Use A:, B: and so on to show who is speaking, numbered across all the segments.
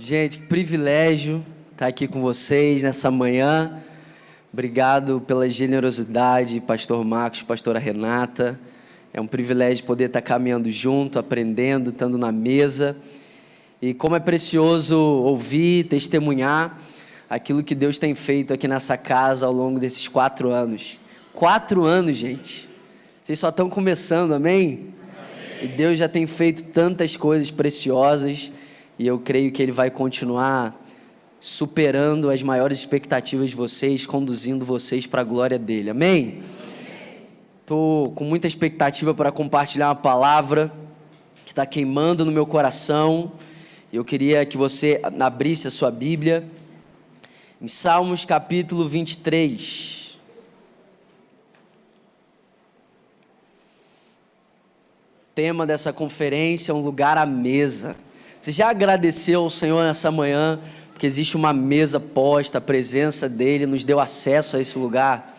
A: Gente, que privilégio estar aqui com vocês nessa manhã. Obrigado pela generosidade, pastor Marcos, pastora Renata. É um privilégio poder estar caminhando junto, aprendendo, estando na mesa. E como é precioso ouvir, testemunhar aquilo que Deus tem feito aqui nessa casa ao longo desses 4 anos. 4 anos, gente. Vocês só estão começando, amém? E Deus já tem feito tantas coisas preciosas. E eu creio que Ele vai continuar superando as maiores expectativas de vocês, conduzindo vocês para a glória dEle. Amém? Estou com muita expectativa para compartilhar uma palavra que está queimando no meu coração. Eu queria que você abrisse a sua Bíblia em Salmos capítulo 23. O tema dessa conferência é um lugar à mesa. Você já agradeceu ao Senhor nessa manhã, porque existe uma mesa posta, a presença dEle nos deu acesso a esse lugar?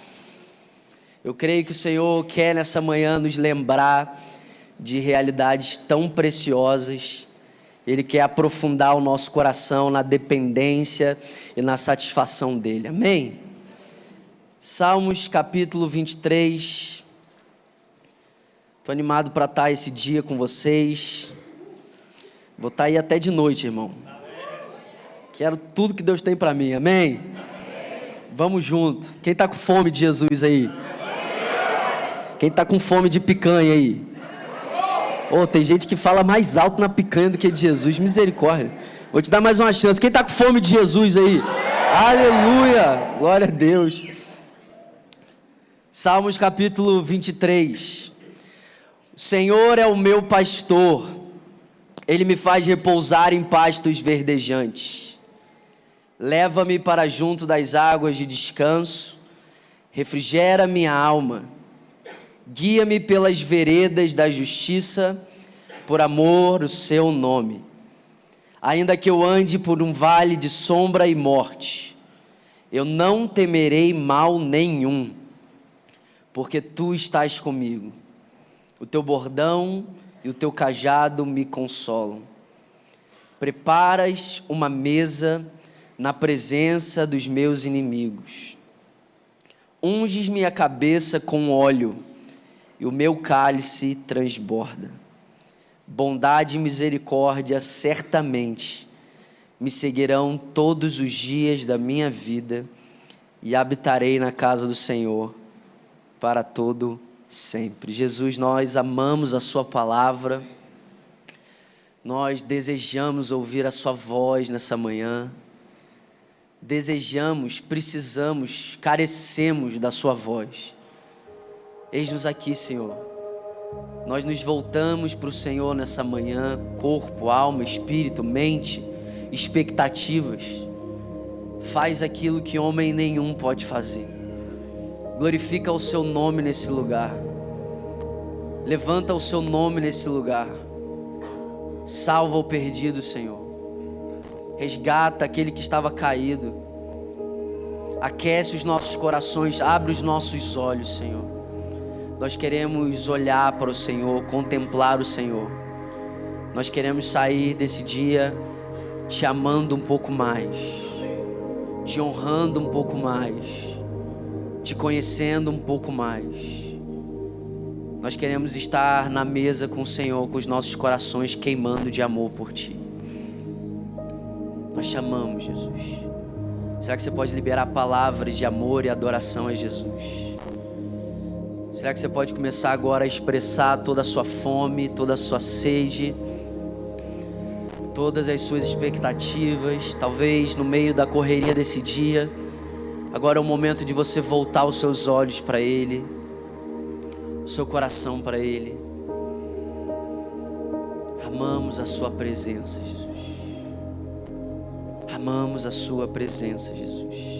A: Eu creio que o Senhor quer nessa manhã nos lembrar de realidades tão preciosas. Ele quer aprofundar o nosso coração na dependência e na satisfação dEle. Amém? Salmos capítulo 23. Estou animado para estar esse dia com vocês. Vou estar aí até de noite, irmão. Quero tudo que Deus tem para mim, amém? Vamos junto. Quem está com fome de Jesus aí? Quem está com fome de picanha aí? Tem gente que fala mais alto na picanha do que de Jesus, misericórdia. Vou te dar mais uma chance. Quem está com fome de Jesus aí? Aleluia, glória a Deus. Salmos capítulo 23. O Senhor é o meu pastor. Ele me faz repousar em pastos verdejantes. Leva-me para junto das águas de descanso. Refrigera minha alma. Guia-me pelas veredas da justiça, por amor do seu nome. Ainda que eu ande por um vale de sombra e morte, eu não temerei mal nenhum, porque tu estás comigo. O teu bordão e o teu cajado me consolam. Preparas uma mesa na presença dos meus inimigos. Unges minha cabeça com óleo, e o meu cálice transborda. Bondade e misericórdia certamente me seguirão todos os dias da minha vida, e habitarei na casa do Senhor para todo sempre. Jesus, nós amamos a sua palavra, nós desejamos ouvir a sua voz nessa manhã, desejamos, precisamos, carecemos da sua voz. Eis-nos aqui, Senhor. Nós nos voltamos para o Senhor nessa manhã, corpo, alma, espírito, mente, expectativas. Faz aquilo que homem nenhum pode fazer. Glorifica o seu nome nesse lugar. Levanta o seu nome nesse lugar. Salva o perdido, Senhor. Resgata aquele que estava caído. Aquece os nossos corações, abre os nossos olhos, Senhor. Nós queremos olhar para o Senhor, contemplar o Senhor. Nós queremos sair desse dia te amando um pouco mais, te honrando um pouco mais, te conhecendo um pouco mais. Nós queremos estar na mesa com o Senhor, com os nossos corações queimando de amor por Ti. Nós te amamos, Jesus. Será que você pode liberar palavras de amor e adoração a Jesus? Será que você pode começar agora a expressar toda a sua fome, toda a sua sede, todas as suas expectativas? Talvez no meio da correria desse dia, agora é o momento de você voltar os seus olhos para Ele, o seu coração para Ele. Amamos a sua presença, Jesus. Amamos a sua presença, Jesus.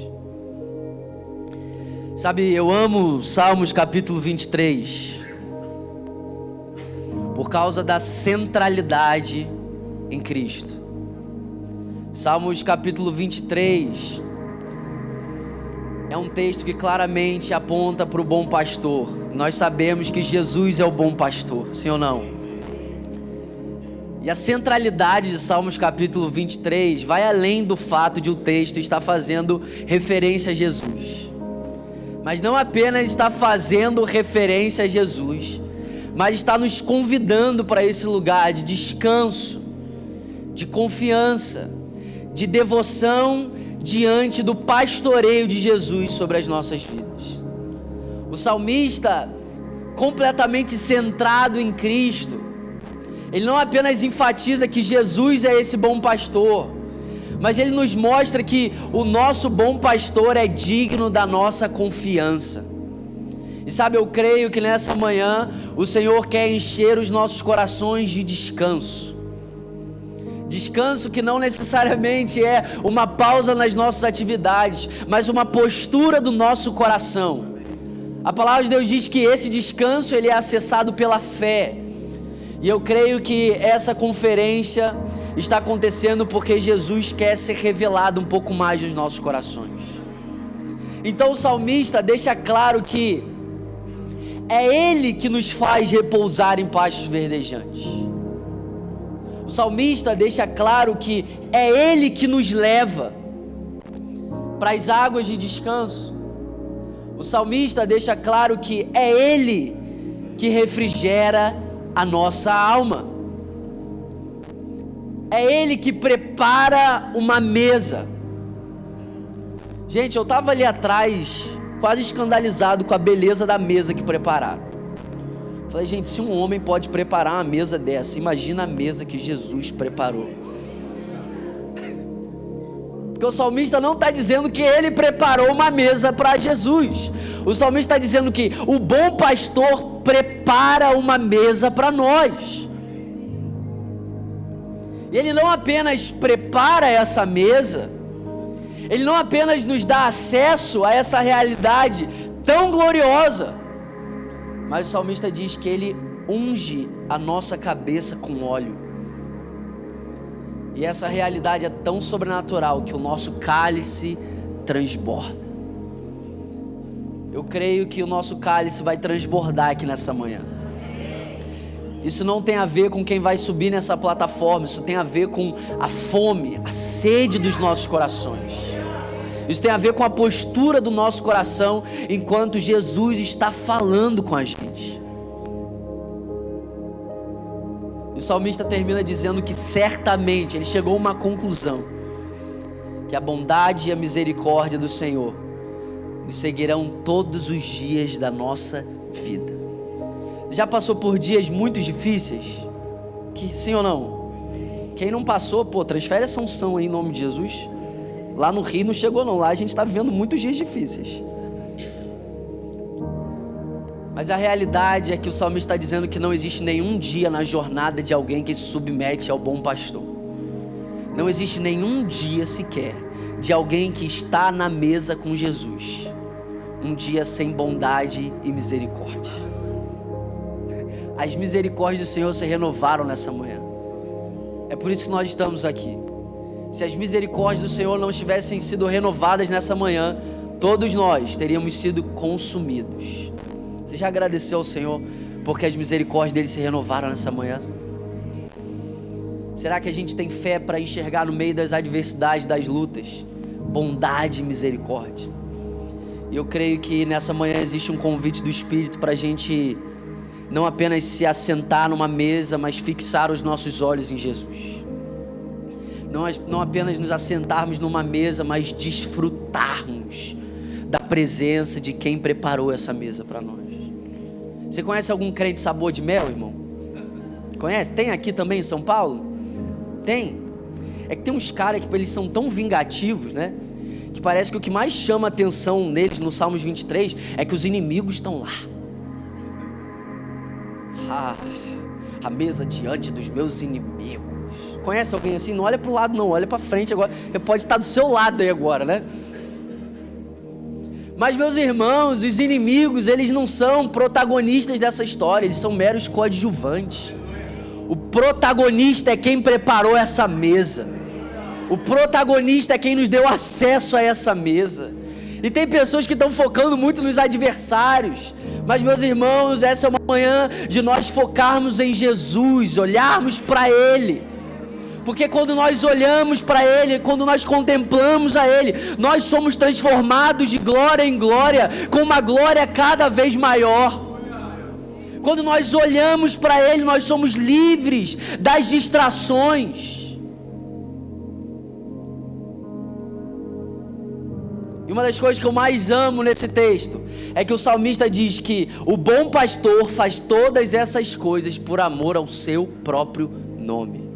A: Sabe, eu amo Salmos capítulo 23 por causa da centralidade em Cristo. Salmos capítulo 23 é um texto que claramente aponta para o bom pastor. Nós sabemos que Jesus é o bom pastor, sim ou não? E a centralidade de Salmos capítulo 23 vai além do fato de o texto estar fazendo referência a Jesus. Mas não apenas está fazendo referência a Jesus, mas está nos convidando para esse lugar de descanso, de confiança, de devoção diante do pastoreio de Jesus sobre as nossas vidas. O salmista, completamente centrado em Cristo, ele não apenas enfatiza que Jesus é esse bom pastor, mas ele nos mostra que o nosso bom pastor é digno da nossa confiança. E sabe, eu creio que nessa manhã o Senhor quer encher os nossos corações de descanso. Descanso que não necessariamente é uma pausa nas nossas atividades, mas uma postura do nosso coração. A palavra de Deus diz que esse descanso ele é acessado pela fé. E eu creio que essa conferência está acontecendo porque Jesus quer ser revelado um pouco mais nos nossos corações. Então o salmista deixa claro que é Ele que nos faz repousar em pastos verdejantes. O salmista deixa claro que é Ele que nos leva para as águas de descanso. O salmista deixa claro que é Ele que refrigera a nossa alma. É Ele que prepara uma mesa. Gente, eu estava ali atrás, quase escandalizado com a beleza da mesa que prepararam. Falei, gente, se um homem pode preparar uma mesa dessa, imagina a mesa que Jesus preparou. Porque o salmista não está dizendo que ele preparou uma mesa para Jesus. O salmista está dizendo que o bom pastor prepara uma mesa para nós. E ele não apenas prepara essa mesa, ele não apenas nos dá acesso a essa realidade tão gloriosa, mas o salmista diz que ele unge a nossa cabeça com óleo. E essa realidade é tão sobrenatural que o nosso cálice transborda. Eu creio que o nosso cálice vai transbordar aqui nessa manhã. Isso não tem a ver com quem vai subir nessa plataforma, isso tem a ver com a fome, a sede dos nossos corações. Isso tem a ver com a postura do nosso coração enquanto Jesus está falando com a gente. O salmista termina dizendo que certamente ele chegou a uma conclusão, que a bondade e a misericórdia do Senhor nos seguirão todos os dias da nossa vida. Já passou por dias muito difíceis? Que sim ou não? Quem não passou, transfere essa unção aí em nome de Jesus. Lá no Rio não chegou não, lá a gente está vivendo muitos dias difíceis. Mas a realidade é que o salmista está dizendo que não existe nenhum dia na jornada de alguém que se submete ao bom pastor. Não existe nenhum dia sequer de alguém que está na mesa com Jesus, um dia sem bondade e misericórdia. As misericórdias do Senhor se renovaram nessa manhã. É por isso que nós estamos aqui. Se as misericórdias do Senhor não tivessem sido renovadas nessa manhã, todos nós teríamos sido consumidos. Você já agradeceu ao Senhor porque as misericórdias dele se renovaram nessa manhã? Será que a gente tem fé para enxergar no meio das adversidades, das lutas, bondade e misericórdia? E eu creio que nessa manhã existe um convite do Espírito para a gente não apenas se assentar numa mesa, mas fixar os nossos olhos em Jesus. Não apenas nos assentarmos numa mesa, mas desfrutarmos da presença de quem preparou essa mesa para nós. Você conhece algum crente sabor de mel, irmão? Conhece? Tem aqui também em São Paulo? Tem. É que tem uns caras que eles são tão vingativos, né? Que parece que o que mais chama a atenção neles no Salmos 23 é que os inimigos estão lá. A mesa diante dos meus inimigos. Conhece alguém assim? Não olha para o lado não, olha para frente agora. Ele pode estar do seu lado aí agora, né? Mas meus irmãos, os inimigos, eles não são protagonistas dessa história, eles são meros coadjuvantes. O protagonista é quem preparou essa mesa. O protagonista é quem nos deu acesso a essa mesa. E tem pessoas que estão focando muito nos adversários. Mas, meus irmãos, essa é uma manhã de nós focarmos em Jesus, olharmos para Ele. Porque quando nós olhamos para Ele, quando nós contemplamos a Ele, nós somos transformados de glória em glória, com uma glória cada vez maior. Quando nós olhamos para Ele, nós somos livres das distrações. E uma das coisas que eu mais amo nesse texto é que o salmista diz que o bom pastor faz todas essas coisas por amor ao seu próprio nome.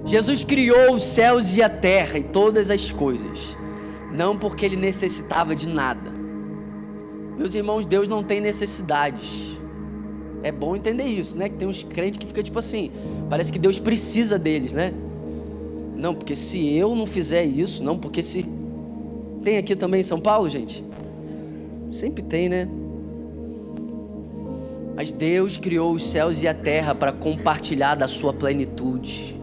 A: Jesus criou os céus e a terra e todas as coisas, não porque Ele necessitava de nada. Meus irmãos, Deus não tem necessidades. É bom entender isso, né? Que tem uns crentes que ficam tipo assim, parece que Deus precisa deles, né? Não, porque se eu não fizer isso, não, porque se... Tem aqui também em São Paulo, gente? Sempre tem, né? Mas Deus criou os céus e a terra para compartilhar da sua plenitude.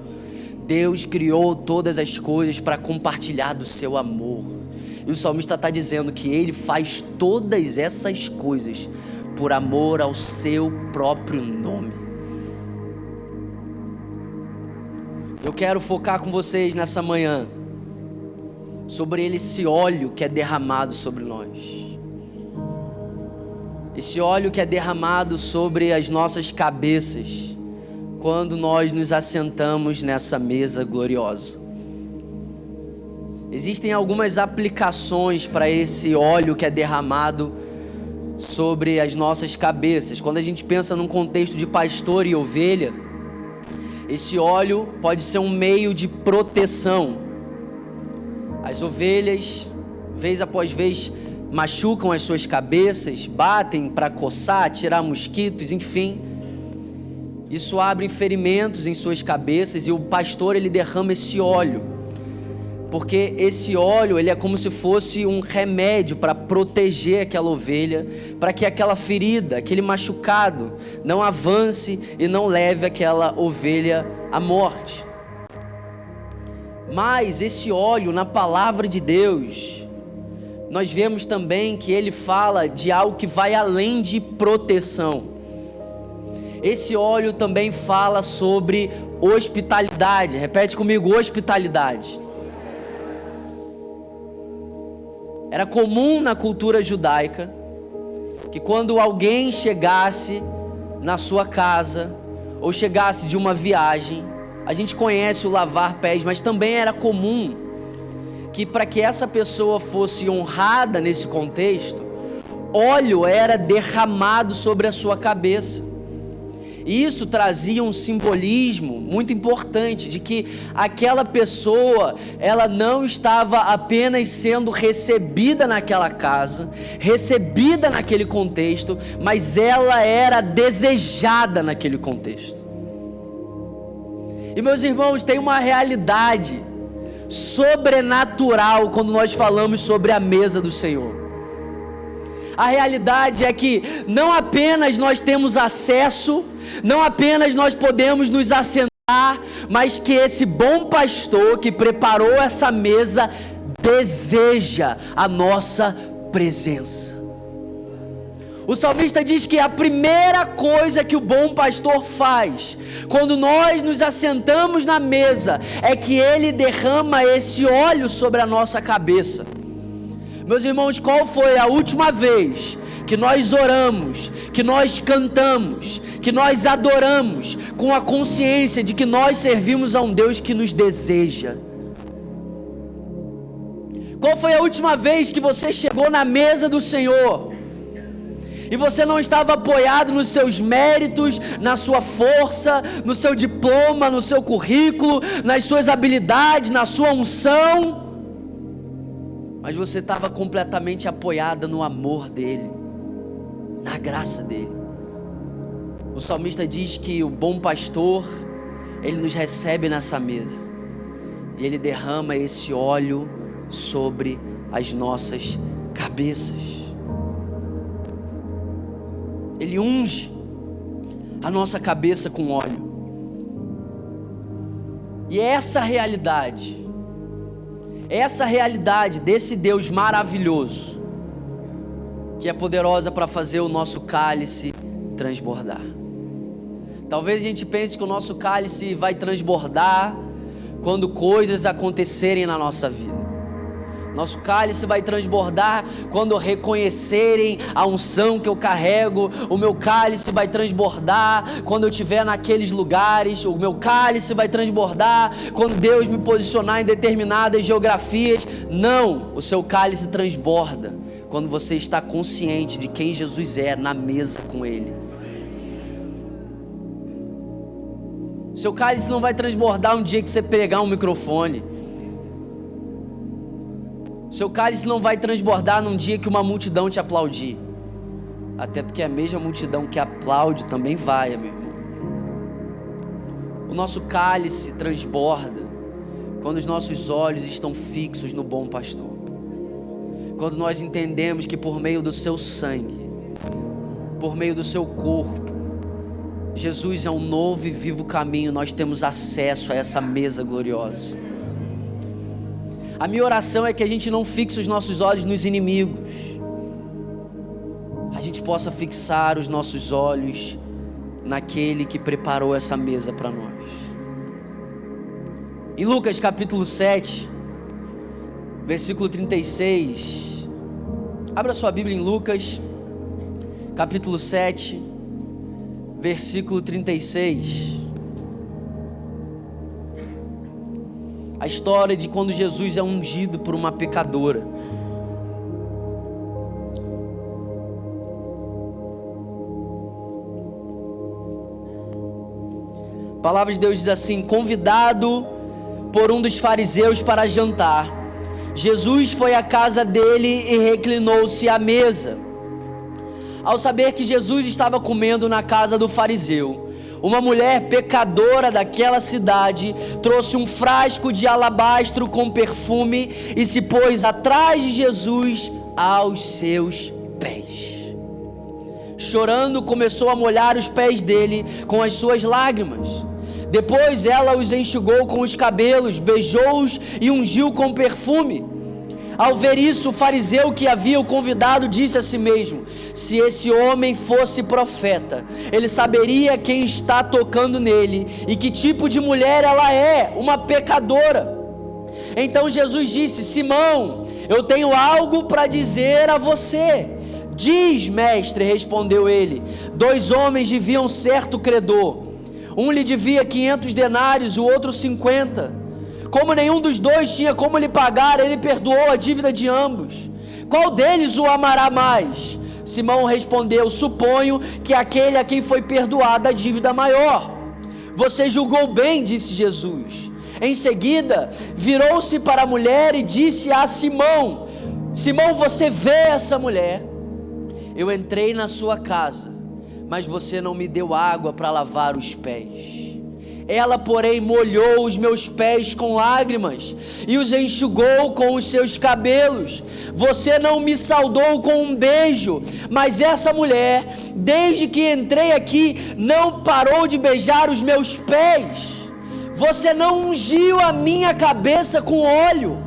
A: Deus criou todas as coisas para compartilhar do seu amor. E o salmista está dizendo que Ele faz todas essas coisas por amor ao seu próprio nome. Eu quero focar com vocês nessa manhã sobre esse óleo que é derramado sobre nós. Esse óleo que é derramado sobre as nossas cabeças quando nós nos assentamos nessa mesa gloriosa. Existem algumas aplicações para esse óleo que é derramado sobre as nossas cabeças. Quando a gente pensa num contexto de pastor e ovelha, esse óleo pode ser um meio de proteção. As ovelhas, vez após vez, machucam as suas cabeças, batem para coçar, tirar mosquitos, enfim. Isso abre ferimentos em suas cabeças e o pastor, ele derrama esse óleo. Porque esse óleo, ele é como se fosse um remédio para proteger aquela ovelha, para que aquela ferida, aquele machucado, não avance e não leve aquela ovelha à morte. Mas esse óleo, na palavra de Deus, nós vemos também que ele fala de algo que vai além de proteção. Esse óleo também fala sobre hospitalidade. Repete comigo, hospitalidade. Era comum na cultura judaica que quando alguém chegasse na sua casa ou chegasse de uma viagem, a gente conhece o lavar pés, mas também era comum que para que essa pessoa fosse honrada nesse contexto, óleo era derramado sobre a sua cabeça. E isso trazia um simbolismo muito importante de que aquela pessoa, ela não estava apenas sendo recebida naquela casa, recebida naquele contexto, mas ela era desejada naquele contexto. E meus irmãos, tem uma realidade sobrenatural quando nós falamos sobre a mesa do Senhor. A realidade é que não apenas nós temos acesso, não apenas nós podemos nos assentar, mas que esse bom pastor que preparou essa mesa deseja a nossa presença. O salmista diz que a primeira coisa que o bom pastor faz, quando nós nos assentamos na mesa, é que ele derrama esse óleo sobre a nossa cabeça. Meus irmãos, qual foi a última vez que nós oramos, que nós cantamos, que nós adoramos, com a consciência de que nós servimos a um Deus que nos deseja? Qual foi a última vez que você chegou na mesa do Senhor e você não estava apoiado nos seus méritos, na sua força, no seu diploma, no seu currículo, nas suas habilidades, na sua unção, mas você estava completamente apoiada no amor dele, na graça dele? O salmista diz que o bom pastor, ele nos recebe nessa mesa e ele derrama esse óleo sobre as nossas cabeças. Ele unge a nossa cabeça com óleo. E essa realidade essa realidade desse Deus maravilhoso, que é poderosa para fazer o nosso cálice transbordar. Talvez a gente pense que o nosso cálice vai transbordar quando coisas acontecerem na nossa vida. Nosso cálice vai transbordar quando reconhecerem a unção que eu carrego. O meu cálice vai transbordar quando eu estiver naqueles lugares. O meu cálice vai transbordar quando Deus me posicionar em determinadas geografias. Não, o seu cálice transborda quando você está consciente de quem Jesus é na mesa com Ele. Seu cálice não vai transbordar um dia que você pegar um microfone. Seu cálice não vai transbordar num dia que uma multidão te aplaudir. Até porque a mesma multidão que aplaude também vai, meu irmão. O nosso cálice transborda quando os nossos olhos estão fixos no bom pastor. Quando nós entendemos que por meio do seu sangue, por meio do seu corpo, Jesus é um novo e vivo caminho. Nós temos acesso a essa mesa gloriosa. A minha oração é que a gente não fixe os nossos olhos nos inimigos. A gente possa fixar os nossos olhos naquele que preparou essa mesa para nós. Em Lucas capítulo 7, versículo 36. Abra sua Bíblia em Lucas capítulo 7, versículo 36. A história de quando Jesus é ungido por uma pecadora. A palavra de Deus diz assim: convidado por um dos fariseus para jantar, Jesus foi à casa dele e reclinou-se à mesa. Ao saber que Jesus estava comendo na casa do fariseu, uma mulher pecadora daquela cidade trouxe um frasco de alabastro com perfume e se pôs atrás de Jesus aos seus pés. Chorando, começou a molhar os pés dele com as suas lágrimas. Depois ela os enxugou com os cabelos, beijou-os e ungiu com perfume. Ao ver isso, o fariseu que havia o convidado disse a si mesmo: se esse homem fosse profeta, ele saberia quem está tocando nele e que tipo de mulher ela é, uma pecadora. Então Jesus disse: Simão, eu tenho algo para dizer a você. Diz, mestre, respondeu ele. 2 homens deviam certo credor. Um lhe devia 500 denários, o outro 50. Como nenhum dos dois tinha como lhe pagar, ele perdoou a dívida de ambos. Qual deles o amará mais? Simão respondeu: suponho que aquele a quem foi perdoada a dívida maior. Você julgou bem, disse Jesus. Em seguida, virou-se para a mulher e disse a Simão: Simão, você vê essa mulher? Eu entrei na sua casa, mas você não me deu água para lavar os pés. Ela, porém, molhou os meus pés com lágrimas e os enxugou com os seus cabelos. Você não me saudou com um beijo, mas essa mulher, desde que entrei aqui, não parou de beijar os meus pés. Você não ungiu a minha cabeça com óleo,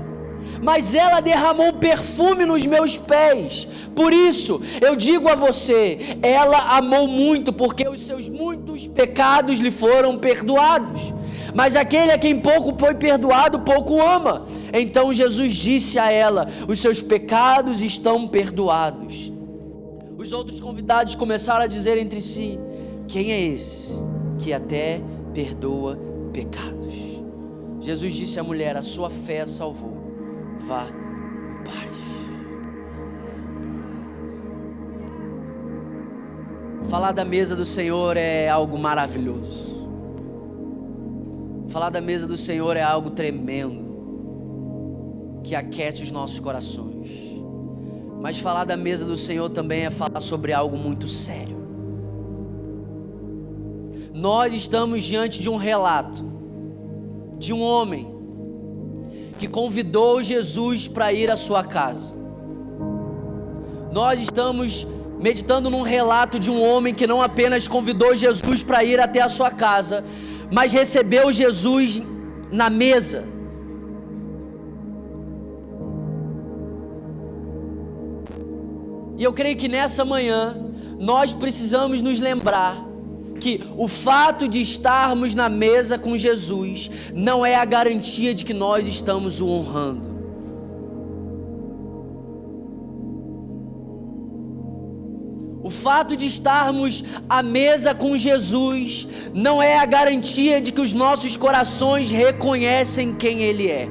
A: mas ela derramou perfume nos meus pés. Por isso, eu digo a você, ela amou muito, porque os seus muitos pecados lhe foram perdoados. Mas aquele a quem pouco foi perdoado, pouco ama. Então Jesus disse a ela: os seus pecados estão perdoados. Os outros convidados começaram a dizer entre si: quem é esse que até perdoa pecados? Jesus disse à mulher: a sua fé a salvou. Vá em paz. Falar da mesa do Senhor é algo maravilhoso. Falar da mesa do Senhor é algo tremendo, que aquece os nossos corações. Mas falar da mesa do Senhor também é falar sobre algo muito sério. Nós estamos diante de um relato de um homem que convidou Jesus para ir à sua casa. Nós estamos meditando num relato de um homem que não apenas convidou Jesus para ir até a sua casa, mas recebeu Jesus na mesa. E eu creio que nessa manhã nós precisamos nos lembrar que o fato de estarmos na mesa com Jesus não é a garantia de que nós estamos o honrando. O fato de estarmos à mesa com Jesus não é a garantia de que os nossos corações reconhecem quem Ele é.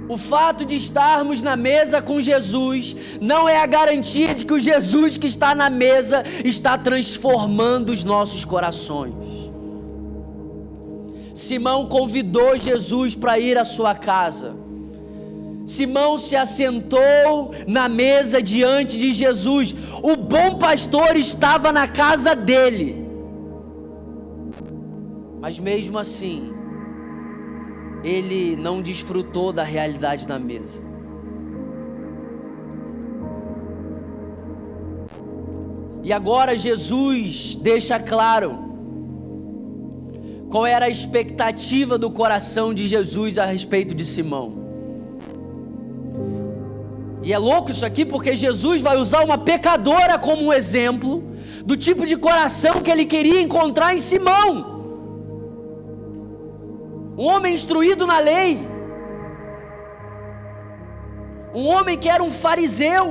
A: O fato de estarmos na mesa com Jesus não é a garantia de que o Jesus que está na mesa está transformando os nossos corações. Simão convidou Jesus para ir à sua casa. Simão se assentou na mesa diante de Jesus. O bom pastor estava na casa dele. Mas mesmo assim, ele não desfrutou da realidade da mesa. E agora Jesus deixa claro qual era a expectativa do coração de Jesus a respeito de Simão. E é louco isso aqui, porque Jesus vai usar uma pecadora como um exemplo do tipo de coração que ele queria encontrar em Simão. Um homem instruído na lei, um homem que era um fariseu.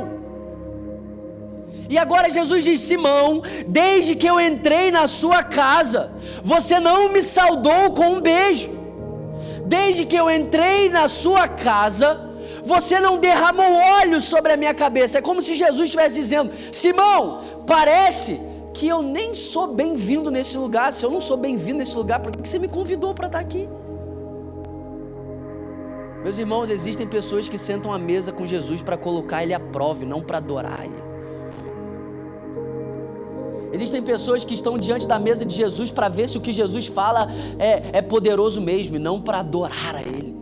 A: E agora Jesus diz: Simão, desde que eu entrei na sua casa, você não me saudou com um beijo. Desde que eu entrei na sua casa, você não derramou óleo sobre a minha cabeça. É como se Jesus estivesse dizendo: Simão, parece que eu nem sou bem-vindo nesse lugar. Se eu não sou bem-vindo nesse lugar, por que você me convidou para estar aqui? Meus irmãos, existem pessoas que sentam à mesa com Jesus para colocar Ele à prova e não para adorar Ele. Existem pessoas que estão diante da mesa de Jesus para ver se o que Jesus fala é poderoso mesmo, e não para adorar a Ele.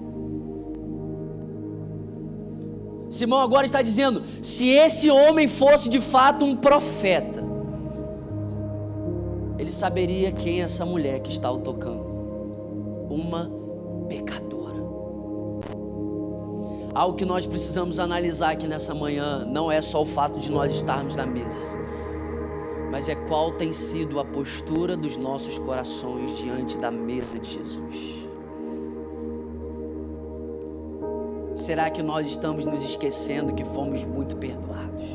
A: Simão agora está dizendo: se esse homem fosse de fato um profeta, ele saberia quem é essa mulher que está o tocando. Uma pecadora. Algo que nós precisamos analisar aqui nessa manhã não é só o fato de nós estarmos na mesa, mas é qual tem sido a postura dos nossos corações diante da mesa de Jesus. Será que nós estamos nos esquecendo que fomos muito perdoados?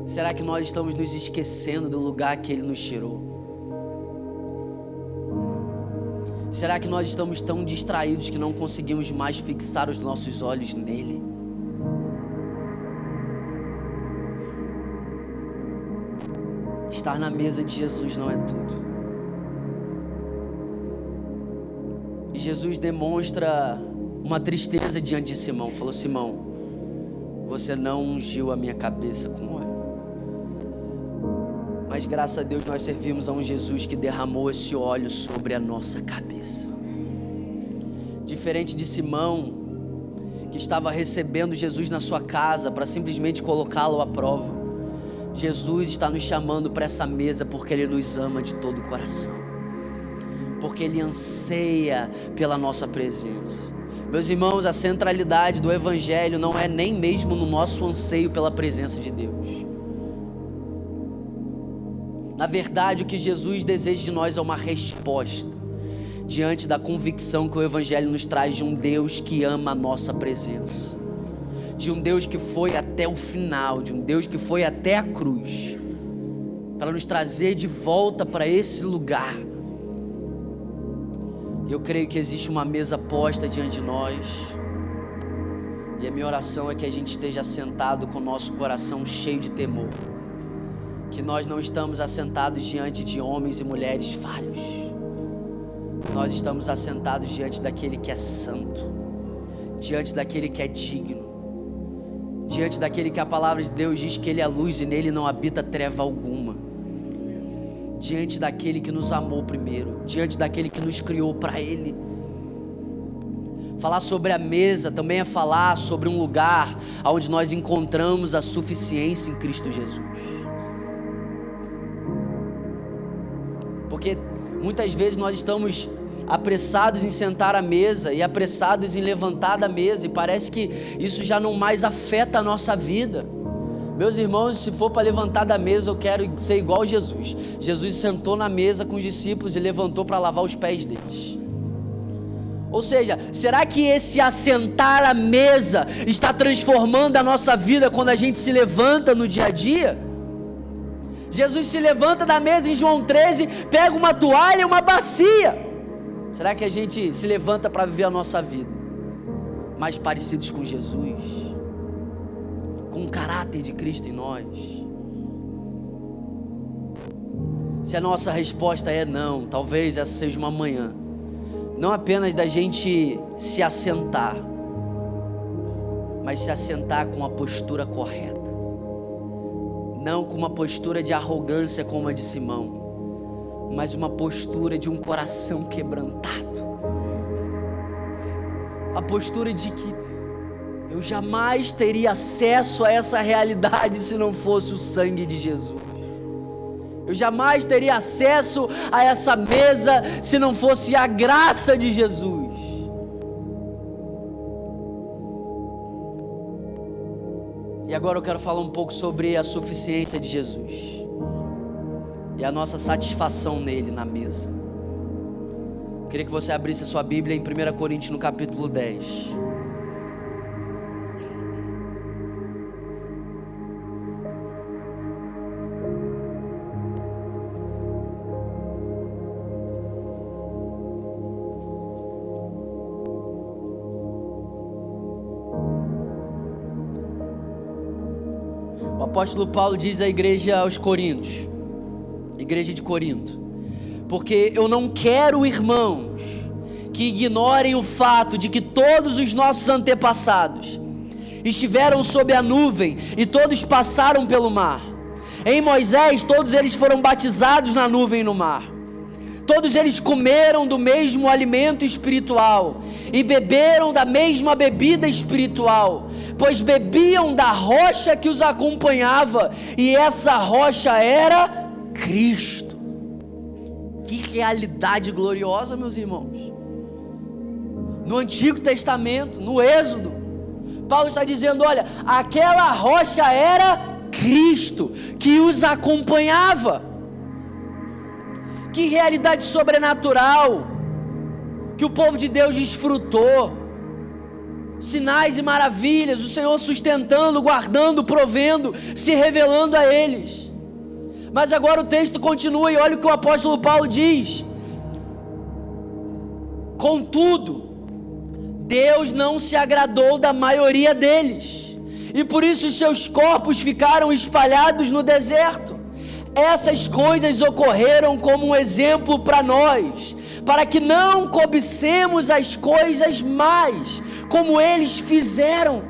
A: Será que nós estamos nos esquecendo do lugar que Ele nos tirou? Será que nós estamos tão distraídos que não conseguimos mais fixar os nossos olhos nele? Estar na mesa de Jesus não é tudo. E Jesus demonstra uma tristeza diante de Simão. Falou: Simão, você não ungiu a minha cabeça com óleo. Mas graças a Deus nós servimos a um Jesus que derramou esse óleo sobre a nossa cabeça. Diferente de Simão, que estava recebendo Jesus na sua casa para simplesmente colocá-lo à prova, Jesus está nos chamando para essa mesa porque Ele nos ama de todo o coração, porque Ele anseia pela nossa presença. Meus irmãos, a centralidade do Evangelho não é nem mesmo no nosso anseio pela presença de Deus. Na verdade, o que Jesus deseja de nós é uma resposta diante da convicção que o Evangelho nos traz de um Deus que ama a nossa presença, de um Deus que foi até o final, de um Deus que foi até a cruz, para nos trazer de volta para esse lugar. Eu creio que existe uma mesa posta diante de nós, e a minha oração é que a gente esteja sentado com o nosso coração cheio de temor, que nós não estamos assentados diante de homens e mulheres falhos, nós estamos assentados diante daquele que é santo, diante daquele que é digno, diante daquele que a palavra de Deus diz que Ele é luz e nele não habita treva alguma, diante daquele que nos amou primeiro, diante daquele que nos criou para Ele. Falar sobre a mesa também é falar sobre um lugar onde nós encontramos a suficiência em Cristo Jesus. Porque muitas vezes nós estamos apressados em sentar à mesa e apressados em levantar da mesa, e parece que isso já não mais afeta a nossa vida. Meus irmãos, se for para levantar da mesa, eu quero ser igual Jesus. Jesus sentou na mesa com os discípulos e levantou para lavar os pés deles. Ou seja, será que esse assentar à mesa está transformando a nossa vida quando a gente se levanta no dia a dia? Jesus se levanta da mesa em João 13, pega uma toalha e uma bacia. Será que a gente se levanta para viver a nossa vida mais parecidos com Jesus, com o caráter de Cristo em nós? Se a nossa resposta é não, talvez essa seja uma manhã não apenas da gente se assentar, mas se assentar com a postura correta, não com uma postura de arrogância como a de Simão, mas uma postura de um coração quebrantado, a postura de que eu jamais teria acesso a essa realidade se não fosse o sangue de Jesus. Eu jamais teria acesso a essa mesa se não fosse a graça de Jesus. E agora eu quero falar um pouco sobre a suficiência de Jesus e a nossa satisfação nele na mesa. Eu queria que você abrisse a sua Bíblia em 1 Coríntios no capítulo 10. O apóstolo Paulo diz à igreja aos Coríntios, igreja de Corinto: porque eu não quero, irmãos, que ignorem o fato de que todos os nossos antepassados estiveram sob a nuvem e todos passaram pelo mar. Em Moisés todos eles foram batizados na nuvem e no mar. Todos eles comeram do mesmo alimento espiritual e beberam da mesma bebida espiritual, pois bebiam da rocha que os acompanhava, e essa rocha era Cristo. Que realidade gloriosa, meus irmãos! No Antigo Testamento, no Êxodo, Paulo está dizendo: olha, aquela rocha era Cristo que os acompanhava. Que realidade sobrenatural que o povo de Deus desfrutou. Sinais e maravilhas, o Senhor sustentando, guardando, provendo, se revelando a eles. Mas agora o texto continua e olha o que o apóstolo Paulo diz: contudo, Deus não se agradou da maioria deles, e por isso os seus corpos ficaram espalhados no deserto. Essas coisas ocorreram como um exemplo para nós, para que não cobicemos as coisas mais, como eles fizeram.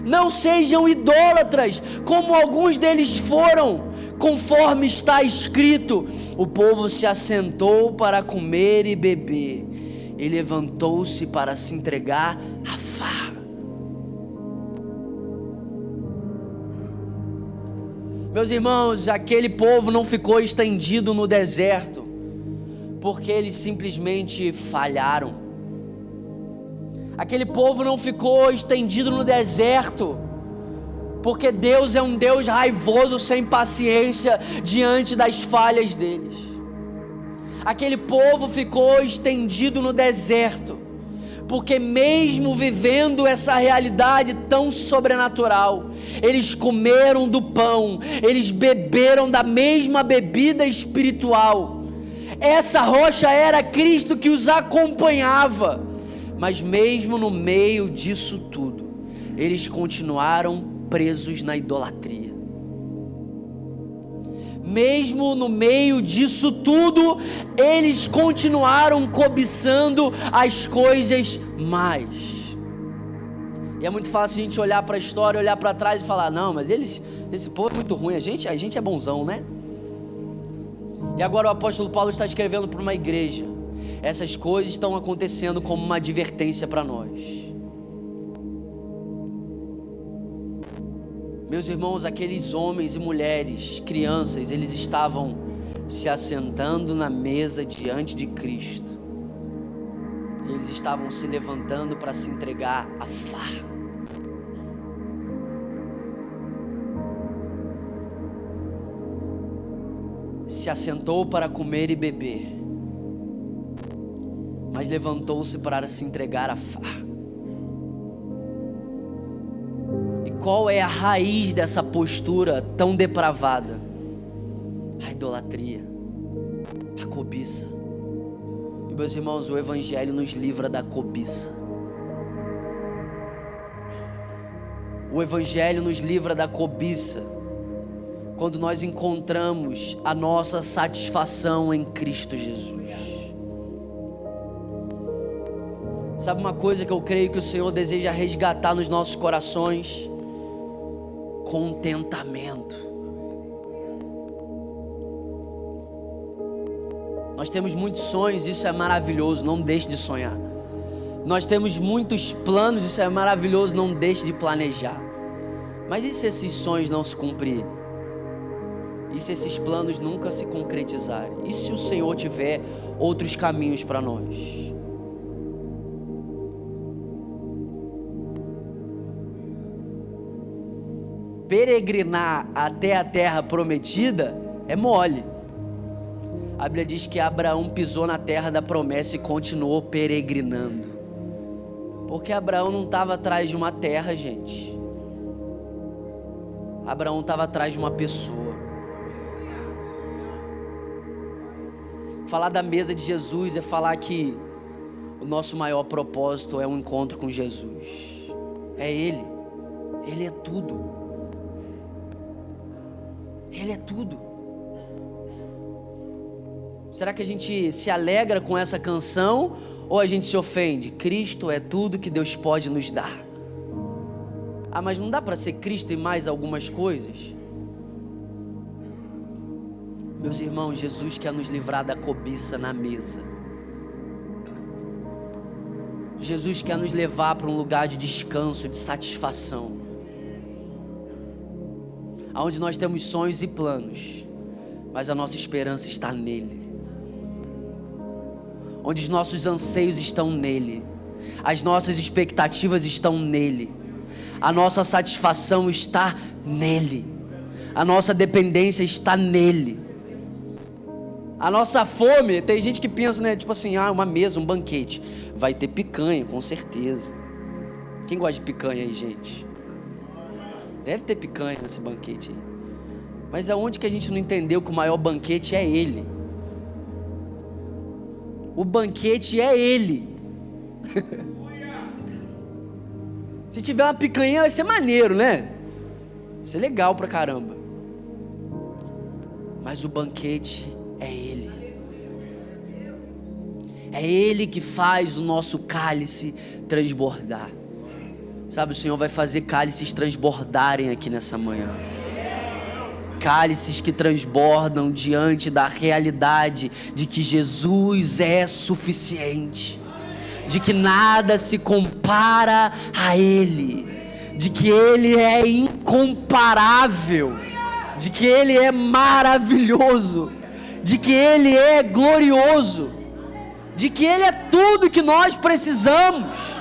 A: Não sejam idólatras, como alguns deles foram, conforme está escrito: o povo se assentou para comer e beber, e levantou-se para se entregar à farra. Meus irmãos, aquele povo não ficou estendido no deserto porque eles simplesmente falharam. Aquele povo não ficou estendido no deserto porque Deus é um Deus raivoso, sem paciência diante das falhas deles. Aquele povo ficou estendido no deserto porque mesmo vivendo essa realidade tão sobrenatural, eles comeram do pão, eles beberam da mesma bebida espiritual. Essa rocha era Cristo que os acompanhava, mas mesmo no meio disso tudo, eles continuaram presos na idolatria. Mesmo no meio disso tudo, eles continuaram cobiçando as coisas mais. E é muito fácil a gente olhar para a história, olhar para trás e falar: não, mas esse povo é muito ruim, a gente é bonzão, né? E agora o apóstolo Paulo está escrevendo para uma igreja. Essas coisas estão acontecendo como uma advertência para nós. Meus irmãos, aqueles homens e mulheres, crianças, eles estavam se assentando na mesa diante de Cristo, E eles estavam se levantando para se entregar à farra. Se assentou para comer e beber, mas levantou-se para se entregar à farra. E qual é a raiz dessa postura tão depravada? A idolatria, a cobiça. E meus irmãos, o Evangelho nos livra da cobiça. O Evangelho nos livra da cobiça quando nós encontramos a nossa satisfação em Cristo Jesus. Sabe uma coisa que eu creio que o Senhor deseja resgatar nos nossos corações? Contentamento. Nós temos muitos sonhos, isso é maravilhoso, não deixe de sonhar. Nós temos muitos planos, isso é maravilhoso, não deixe de planejar. Mas e se esses sonhos não se cumprirem? E se esses planos nunca se concretizarem? E se o Senhor tiver outros caminhos para nós? Peregrinar até a terra prometida é mole. A Bíblia diz que Abraão pisou na terra da promessa e continuou peregrinando. Porque Abraão não estava atrás de uma terra, gente. Abraão estava atrás de uma pessoa. Falar da mesa de Jesus é falar que o nosso maior propósito é um encontro com Jesus. É Ele. Ele é tudo. Ele é tudo. Será que a gente se alegra com essa canção ou a gente se ofende? Cristo é tudo que Deus pode nos dar. Ah, mas não dá para ser Cristo e mais algumas coisas? Meus irmãos, Jesus quer nos livrar da cobiça na mesa. Jesus quer nos levar para um lugar de descanso, de satisfação, aonde nós temos sonhos e planos, mas a nossa esperança está nele, onde os nossos anseios estão nele, as nossas expectativas estão nele, a nossa satisfação está nele, a nossa dependência está nele. A nossa fome, tem gente que pensa, né, tipo assim, uma mesa, um banquete, vai ter picanha, com certeza. Quem gosta de picanha aí, gente? Deve ter picanha nesse banquete aí. Mas aonde que a gente não entendeu que o maior banquete é Ele? O banquete é Ele. Se tiver uma picanha vai ser maneiro, né? Vai ser legal pra caramba. Mas o banquete é Ele. É Ele que faz o nosso cálice transbordar. Sabe, o Senhor vai fazer cálices transbordarem aqui nessa manhã. Cálices que transbordam diante da realidade de que Jesus é suficiente, de que nada se compara a Ele, de que Ele é incomparável, de que Ele é maravilhoso, de que Ele é glorioso, de que Ele é tudo que nós precisamos.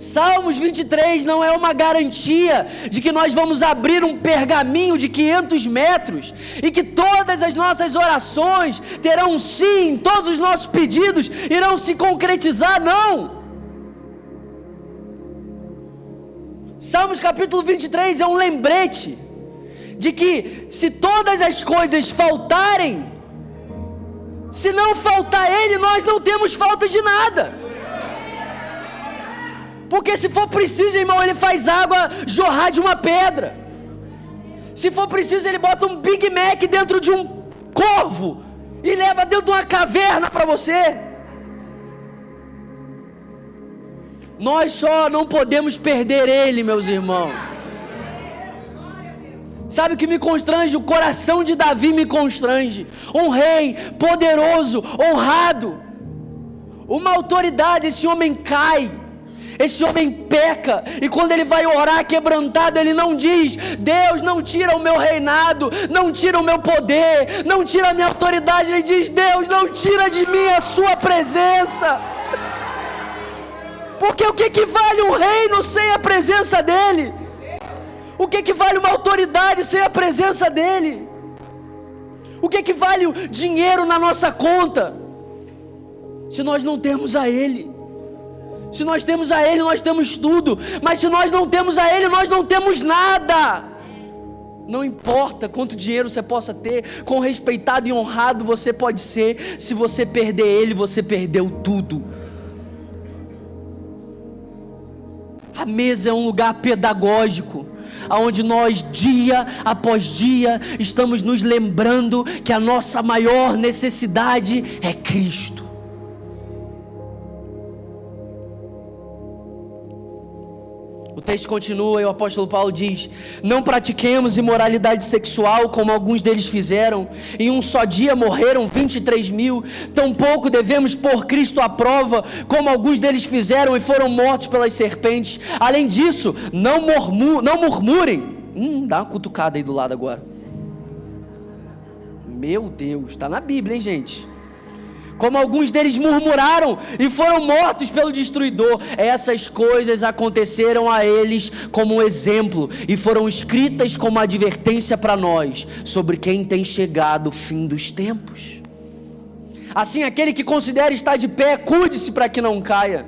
A: Salmos 23 não é uma garantia de que nós vamos abrir um pergaminho de 500 metros e que todas as nossas orações terão um sim, todos os nossos pedidos irão se concretizar, não. Salmos capítulo 23 é um lembrete de que se todas as coisas faltarem, se não faltar Ele, nós não temos falta de nada. Porque se for preciso, irmão, Ele faz água jorrar de uma pedra. Se for preciso, Ele bota um Big Mac dentro de um corvo e leva dentro de uma caverna para você. Nós só não podemos perder Ele, meus irmãos. Sabe o que me constrange? O coração de Davi me constrange. Um rei poderoso, honrado, uma autoridade, esse homem cai. Esse homem peca, e quando ele vai orar quebrantado, ele não diz: Deus, não tira o meu reinado, não tira o meu poder, não tira a minha autoridade. Ele diz: Deus, não tira de mim a sua presença. Porque o que vale um reino sem a presença dele? O que vale uma autoridade sem a presença dele? O que vale o dinheiro na nossa conta se nós não temos a ele? Se nós temos a ele, nós temos tudo. Mas se nós não temos a ele, nós não temos nada. Não importa quanto dinheiro você possa ter, quão respeitado e honrado você pode ser, se você perder ele, você perdeu tudo. A mesa é um lugar pedagógico, onde nós, dia após dia, estamos nos lembrando que a nossa maior necessidade é Cristo. O texto continua e o apóstolo Paulo diz: não pratiquemos imoralidade sexual como alguns deles fizeram, em um só dia morreram 23.000, tampouco devemos pôr Cristo à prova, como alguns deles fizeram e foram mortos pelas serpentes. Além disso, não murmurem. Dá uma cutucada aí do lado agora. Meu Deus, está na Bíblia, hein, gente? Como alguns deles murmuraram e foram mortos pelo destruidor. Essas coisas aconteceram a eles como um exemplo e foram escritas como advertência para nós, sobre quem tem chegado o fim dos tempos. Assim, aquele que considera estar de pé, cuide-se para que não caia.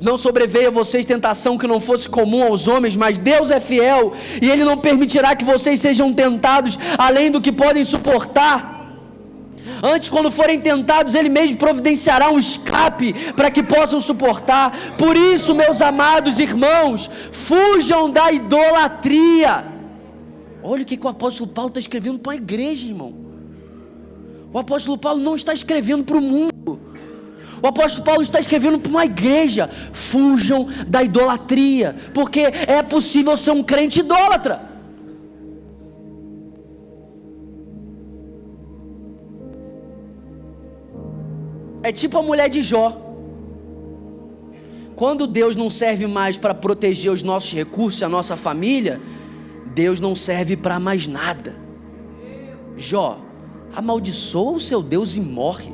A: Não sobreveia a vocês tentação que não fosse comum aos homens, mas Deus é fiel, e Ele não permitirá que vocês sejam tentados além do que podem suportar. Antes, quando forem tentados, Ele mesmo providenciará um escape para que possam suportar. Por isso, meus amados irmãos, fujam da idolatria. Olha o que o apóstolo Paulo está escrevendo para a igreja, irmão. O apóstolo Paulo não está escrevendo para o mundo. O apóstolo Paulo está escrevendo para uma igreja: fujam da idolatria, porque é possível ser um crente idólatra. É tipo a mulher de Jó. Quando Deus não serve mais para proteger os nossos recursos, a nossa família, Deus não serve para mais nada. Jó, amaldiçoa o seu Deus e morre.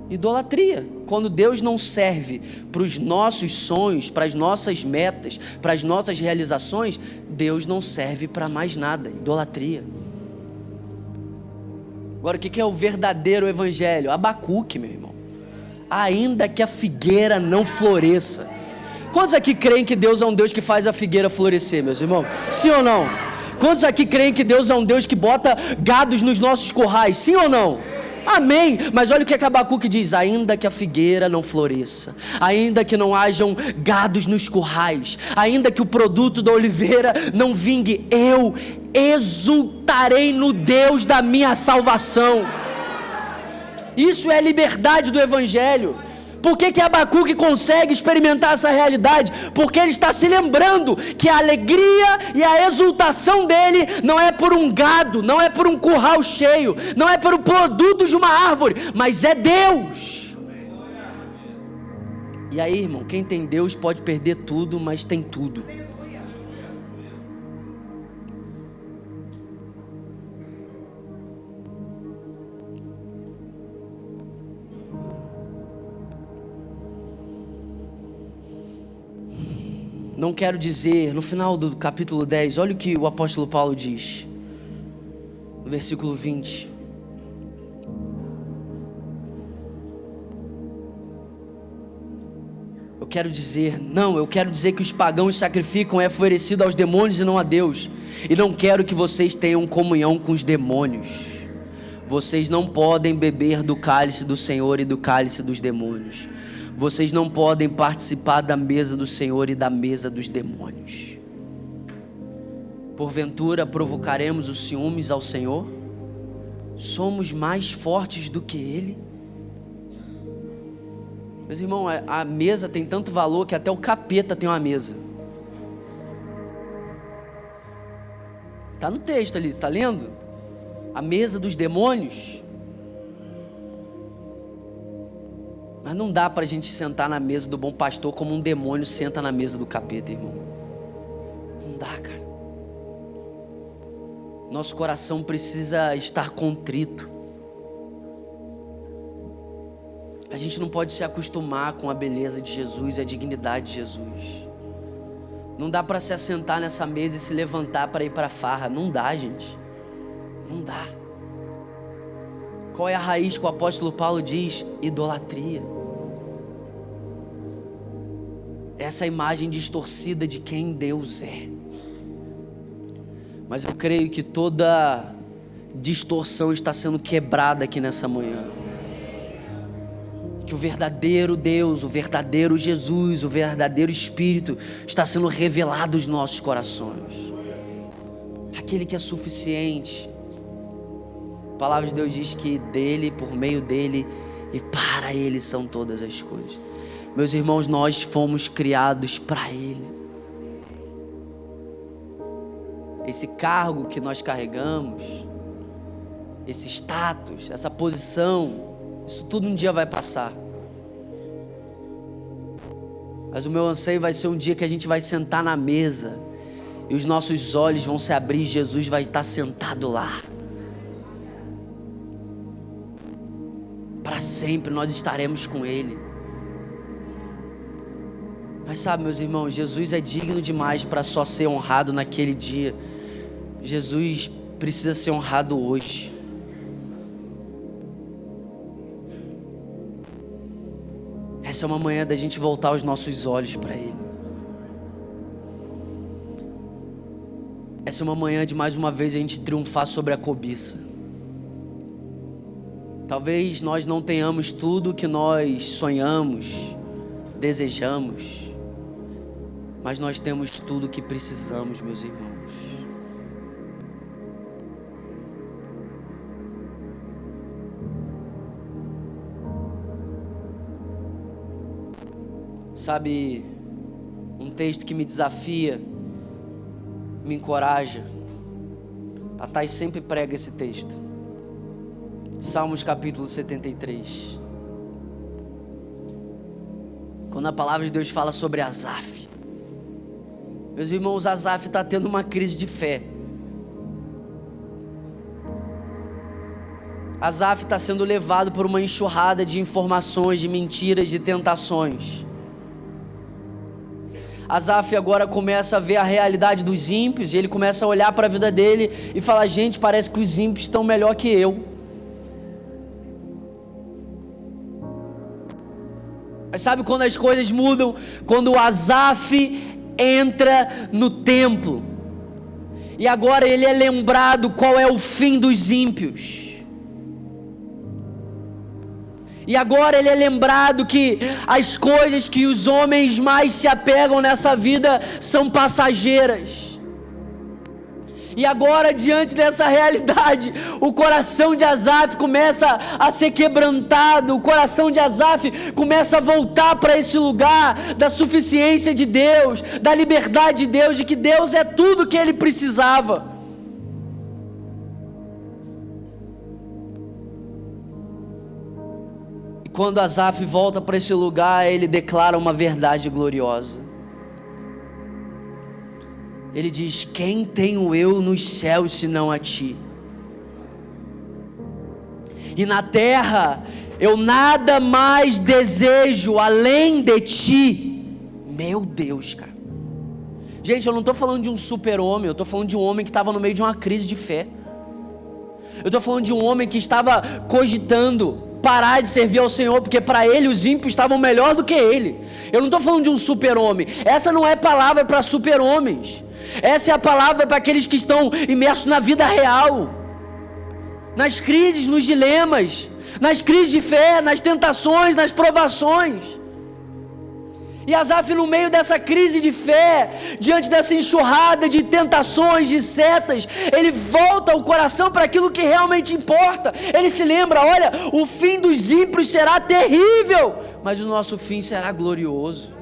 A: Idolatria. Quando Deus não serve para os nossos sonhos, para as nossas metas, para as nossas realizações, Deus não serve para mais nada. Idolatria. Agora, o que é o verdadeiro evangelho? Abacuque, meu irmão. Ainda que a figueira não floresça. Quantos aqui creem que Deus é um Deus que faz a figueira florescer, meus irmãos? Sim ou não? Quantos aqui creem que Deus é um Deus que bota gados nos nossos currais? Sim ou não? Amém. Mas olha o que Abacuque diz: ainda que a figueira não floresça, ainda que não hajam gados nos currais, ainda que o produto da oliveira não vingue, eu exultarei no Deus da minha salvação. Isso é a liberdade do evangelho. Por que Abacuque consegue experimentar essa realidade? Porque ele está se lembrando que a alegria e a exultação dele não é por um gado, não é por um curral cheio, não é pelo produto de uma árvore, mas é Deus. E aí, irmão, quem tem Deus pode perder tudo, mas tem tudo. Não quero dizer, no final do capítulo 10, olha o que o apóstolo Paulo diz, no versículo 20. Eu quero dizer que os pagãos sacrificam é oferecido aos demônios e não a Deus. E não quero que vocês tenham comunhão com os demônios. Vocês não podem beber do cálice do Senhor e do cálice dos demônios. Vocês não podem participar da mesa do Senhor e da mesa dos demônios. Porventura provocaremos os ciúmes ao Senhor? Somos mais fortes do que Ele? Meus irmãos, a mesa tem tanto valor que até o capeta tem uma mesa. Está no texto ali, está lendo? A mesa dos demônios. Mas Mas não dá para a gente sentar na mesa do bom pastor como um demônio senta na mesa do capeta, irmão. Não dá, cara. Nosso coração precisa estar contrito. A gente não pode se acostumar com a beleza de Jesus e a dignidade de Jesus. Não dá para se assentar nessa mesa e se levantar para ir para a farra. Não dá, gente. Não dá. Qual é a raiz que o apóstolo Paulo diz? Idolatria. Essa é a imagem distorcida de quem Deus é. Mas eu creio que toda distorção está sendo quebrada aqui nessa manhã. Que o verdadeiro Deus, o verdadeiro Jesus, o verdadeiro Espírito está sendo revelado aos nossos corações. Aquele que é suficiente. A palavra de Deus diz que dele, por meio dele e para ele são todas as coisas. Meus irmãos, nós fomos criados para ele. Esse cargo que nós carregamos, esse status, essa posição, isso tudo um dia vai passar. Mas o meu anseio vai ser um dia que a gente vai sentar na mesa e os nossos olhos vão se abrir e Jesus vai estar sentado lá. Para sempre nós estaremos com Ele. Mas sabe, meus irmãos, Jesus é digno demais para só ser honrado naquele dia. Jesus precisa ser honrado hoje. Essa é uma manhã da gente voltar os nossos olhos para Ele. Essa é uma manhã de mais uma vez a gente triunfar sobre a cobiça. Talvez nós não tenhamos tudo que nós sonhamos, desejamos, mas nós temos tudo que precisamos, meus irmãos. Sabe, um texto que me desafia, me encoraja. A Thay sempre prega esse texto. Salmos capítulo 73. Quando a palavra de Deus fala sobre Asaf. Meus irmãos, Asaf está tendo uma crise de fé. Asaf está sendo levado por uma enxurrada de informações, de mentiras, de tentações. Asaf agora começa a ver a realidade dos ímpios e ele começa a olhar para a vida dele e fala: gente, parece que os ímpios estão melhor que eu. Mas sabe quando as coisas mudam? Quando o Asaf entra no templo e agora ele é lembrado qual é o fim dos ímpios. E agora ele é lembrado que as coisas que os homens mais se apegam nessa vida são passageiras. E agora, diante dessa realidade, o coração de Asaf começa a ser quebrantado, o coração de Asaf começa a voltar para esse lugar da suficiência de Deus, da liberdade de Deus, de que Deus é tudo que ele precisava. E quando Asaf volta para esse lugar, ele declara uma verdade gloriosa. Ele diz: quem tenho eu nos céus senão a ti? E na terra eu nada mais desejo além de ti. Meu Deus, cara. Gente, eu não estou falando de um super-homem, eu estou falando de um homem que estava no meio de uma crise de fé. Eu estou falando de um homem que estava cogitando parar de servir ao Senhor, porque para ele os ímpios estavam melhor do que ele. Eu não estou falando de um super-homem. Essa não é palavra para super-homens. Essa é a palavra para aqueles que estão imersos na vida real, nas crises, nos dilemas, nas crises de fé, nas tentações, nas provações. E Asaf, no meio dessa crise de fé, diante dessa enxurrada de tentações, de setas, ele volta o coração para aquilo que realmente importa. Ele se lembra: olha, o fim dos ímpios será terrível, mas o nosso fim será glorioso.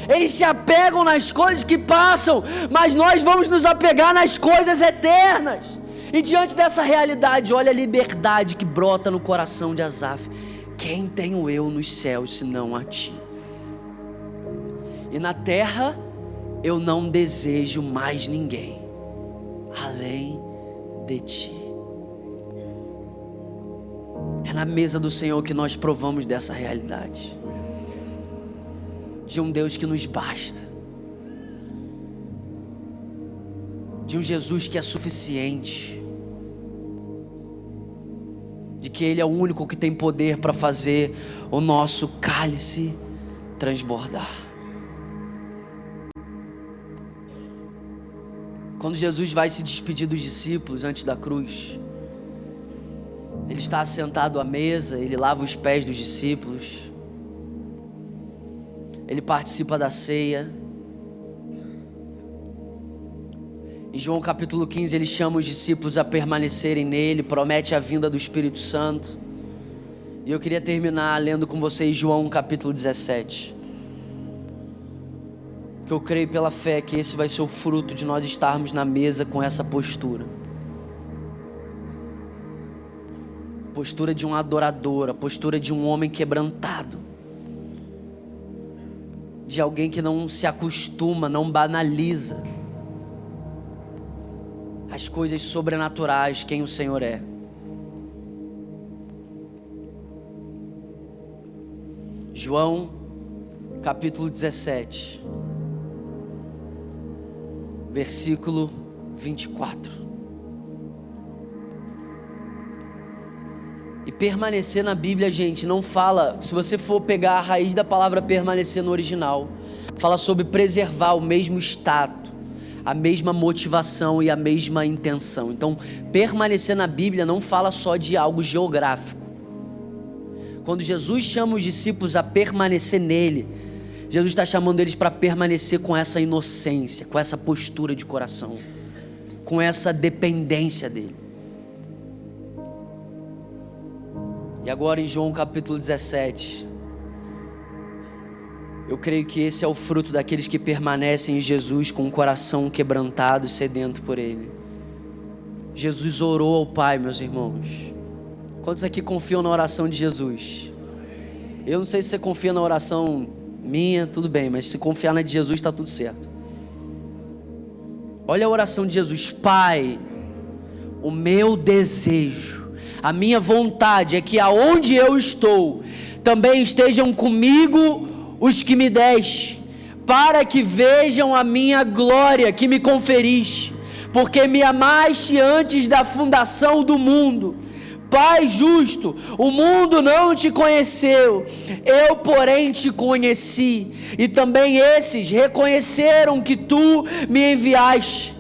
A: Eles se apegam nas coisas que passam, mas nós vamos nos apegar nas coisas eternas. E diante dessa realidade, olha a liberdade que brota no coração de Asaf. quem tenho eu nos céus senão a ti? E na terra eu não desejo mais ninguém além de ti. É na mesa do Senhor que nós provamos dessa realidade, de um Deus que nos basta, de um Jesus que é suficiente, de que Ele é o único que tem poder para fazer o nosso cálice transbordar. Quando Jesus vai se despedir dos discípulos antes da cruz, Ele está sentado à mesa, Ele lava os pés dos discípulos, Ele participa da ceia. Em João capítulo 15, Ele chama os discípulos a permanecerem nele, promete a vinda do Espírito Santo. E eu queria terminar lendo com vocês João capítulo 17. Que eu creio pela fé que esse vai ser o fruto de nós estarmos na mesa com essa postura. Postura de um adorador, a postura de um homem quebrantado. De alguém que não se acostuma, não banaliza as coisas sobrenaturais, quem o Senhor é. João capítulo 17, versículo 24. E permanecer na Bíblia, gente, não fala, se você for pegar a raiz da palavra permanecer no original, fala sobre preservar o mesmo status, a mesma motivação e a mesma intenção. Então, permanecer na Bíblia não fala só de algo geográfico. Quando Jesus chama os discípulos a permanecer nele, Jesus está chamando eles para permanecer com essa inocência, com essa postura de coração, com essa dependência dele. E agora em João capítulo 17, eu creio que esse é o fruto daqueles que permanecem em Jesus com o coração quebrantado e sedento por Ele. Jesus orou ao Pai, meus irmãos. Quantos aqui confiam na oração de Jesus? Eu não sei se você confia na oração minha, tudo bem, mas se confiar na de Jesus está tudo certo. Olha a oração de Jesus: Pai, o meu desejo, a minha vontade é que aonde eu estou, também estejam comigo os que me deste, para que vejam a minha glória que me conferiste, porque me amaste antes da fundação do mundo. Pai justo, o mundo não te conheceu, eu porém te conheci, e também esses reconheceram que tu me enviaste.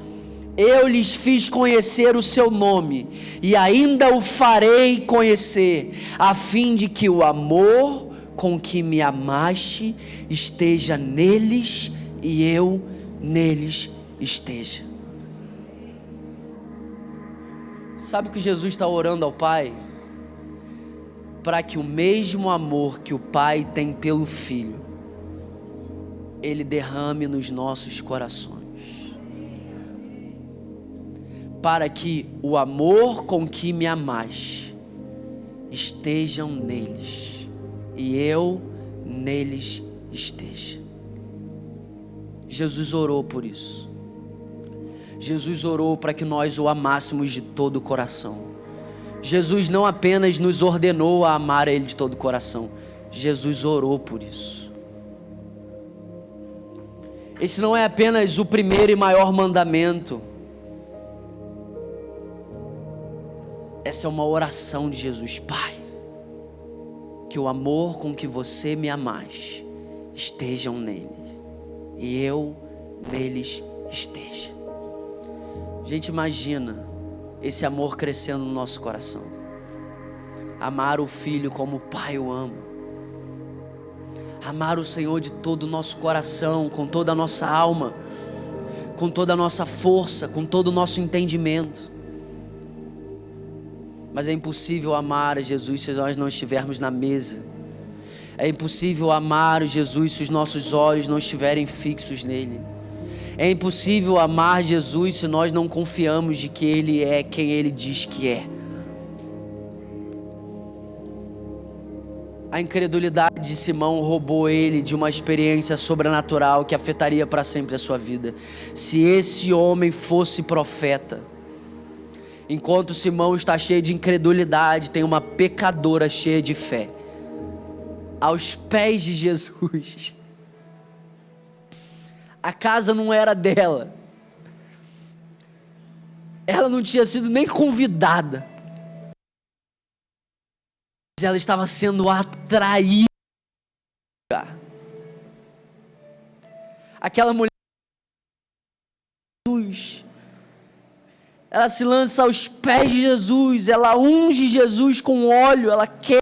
A: Eu lhes fiz conhecer o seu nome, e ainda o farei conhecer, a fim de que o amor com que me amaste esteja neles e eu neles esteja. Sabe o que Jesus está orando ao Pai? Para que o mesmo amor que o Pai tem pelo Filho, Ele derrame nos nossos corações. Para que o amor com que me amaste estejam neles e eu neles esteja. Jesus orou por isso. Jesus orou para que nós o amássemos de todo o coração. Jesus não apenas nos ordenou a amar a Ele de todo o coração, Jesus orou por isso. Esse não é apenas o primeiro e maior mandamento. Essa é uma oração de Jesus: Pai, que o amor com que você me amaste estejam nele e eu neles esteja. Gente, imagina esse amor crescendo no nosso coração. Amar o Filho como o Pai o ama. Amar o Senhor de todo o nosso coração, com toda a nossa alma, com toda a nossa força, com todo o nosso entendimento. Mas é impossível amar a Jesus se nós não estivermos na mesa. É impossível amar o Jesus se os nossos olhos não estiverem fixos nele. É impossível amar Jesus se nós não confiamos de que Ele é quem Ele diz que é. A incredulidade de Simão roubou ele de uma experiência sobrenatural que afetaria para sempre a sua vida. Se esse homem fosse profeta, enquanto Simão está cheio de incredulidade, tem uma pecadora cheia de fé, aos pés de Jesus. A casa não era dela, ela não tinha sido nem convidada, mas ela estava sendo atraída. Aquela mulher, ela se lança aos pés de Jesus, ela unge Jesus com óleo, ela quer.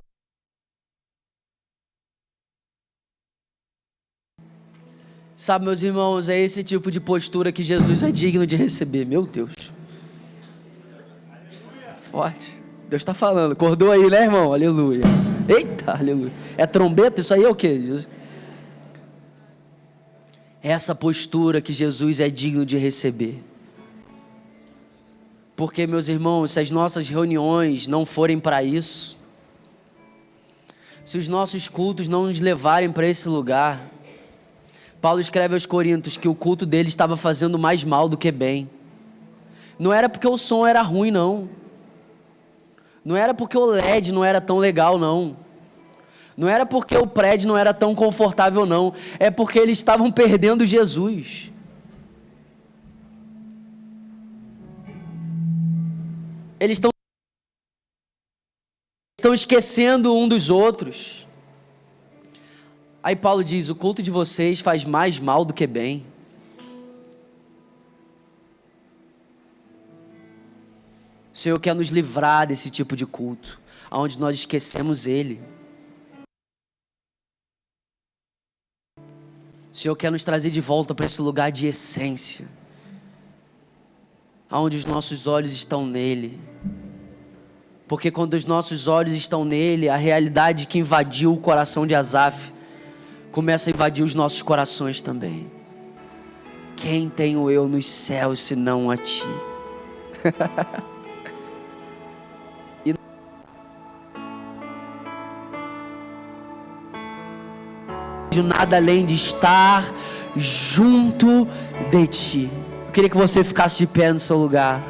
A: Sabe, meus irmãos, é esse tipo de postura que Jesus é digno de receber. Meu Deus. Forte. Deus está falando. Acordou aí, né, irmão? Aleluia. Eita, aleluia. É trombeta? Isso aí é o quê? É essa postura que Jesus é digno de receber. Porque, meus irmãos, se as nossas reuniões não forem para isso, se os nossos cultos não nos levarem para esse lugar, Paulo escreve aos Coríntios que o culto dele estava fazendo mais mal do que bem. Não era porque o som era ruim, não. Não era porque o LED não era tão legal, não. Não era porque o prédio não era tão confortável, não. É porque eles estavam perdendo Jesus. Eles estão esquecendo um dos outros. Aí Paulo diz: o culto de vocês faz mais mal do que bem. O Senhor quer nos livrar desse tipo de culto, onde nós esquecemos Ele. O Senhor quer nos trazer de volta para esse lugar de essência, onde os nossos olhos estão nele. Porque quando os nossos olhos estão nele, a realidade que invadiu o coração de Asaf começa a invadir os nossos corações também. Quem tenho eu nos céus senão a ti? E nada além de estar junto de ti. Eu queria que você ficasse de pé no seu lugar.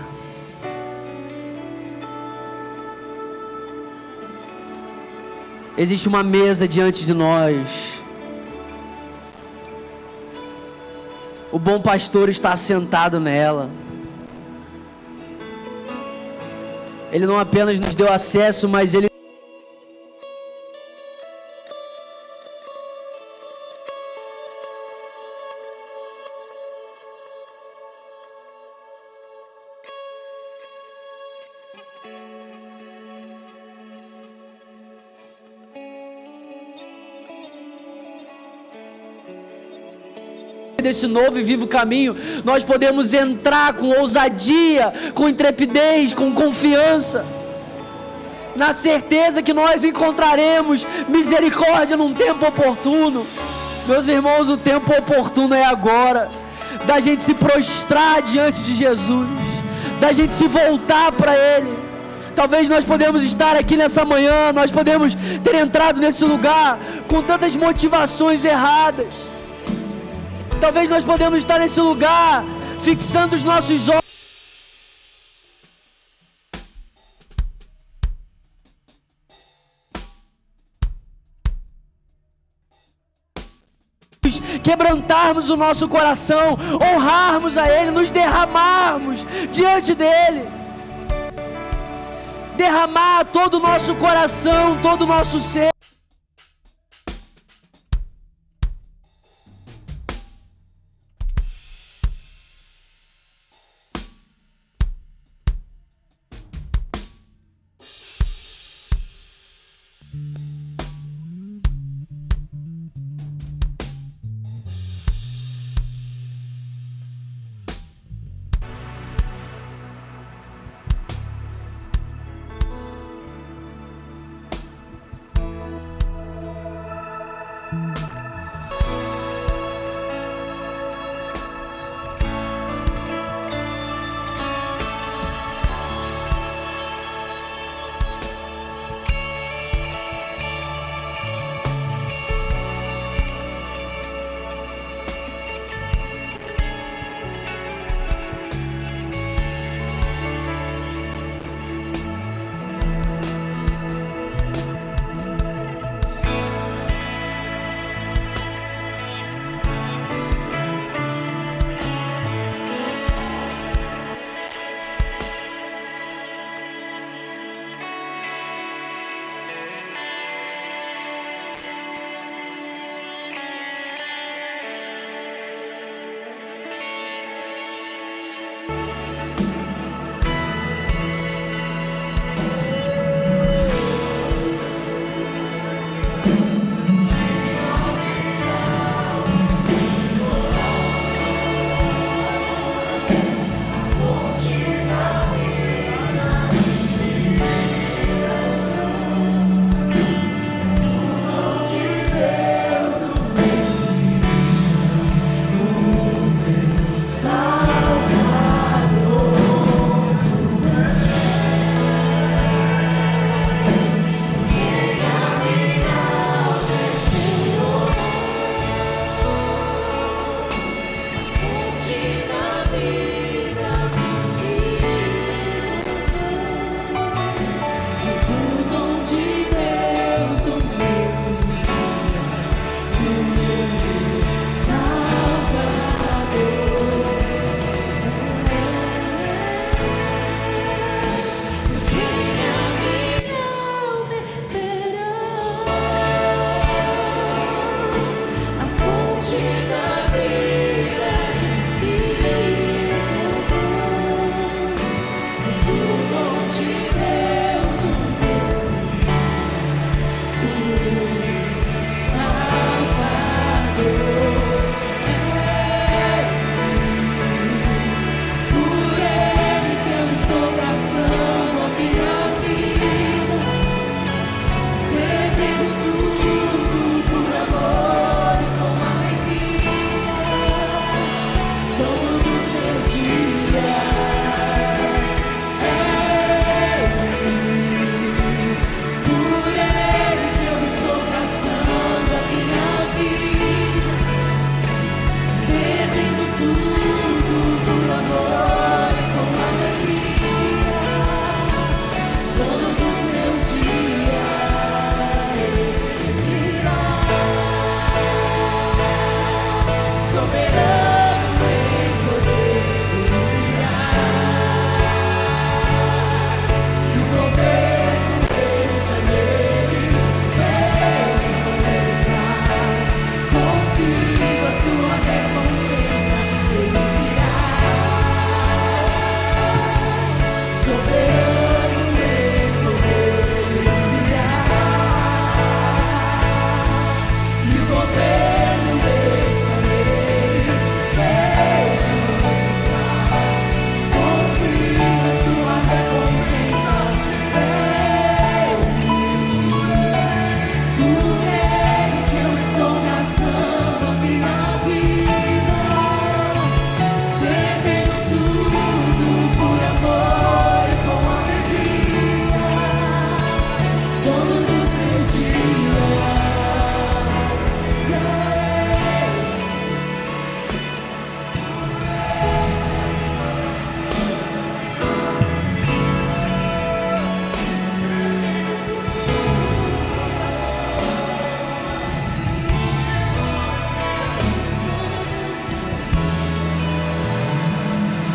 A: Existe uma mesa diante de nós. O bom pastor está sentado nela. Ele não apenas nos deu acesso, mas ele desse novo e vivo caminho, nós podemos entrar com ousadia, com intrepidez, com confiança, na certeza que nós encontraremos misericórdia num tempo oportuno. Meus irmãos, o tempo oportuno é agora, da gente se prostrar diante de Jesus, da gente se voltar para Ele. Talvez nós podemos estar aqui nessa manhã, nós podemos ter entrado nesse lugar com tantas motivações erradas. Talvez nós podemos estar nesse lugar fixando os nossos olhos quebrantarmos o nosso coração, honrarmos a Ele, nos derramarmos diante dEle, derramar todo o nosso coração, todo o nosso ser.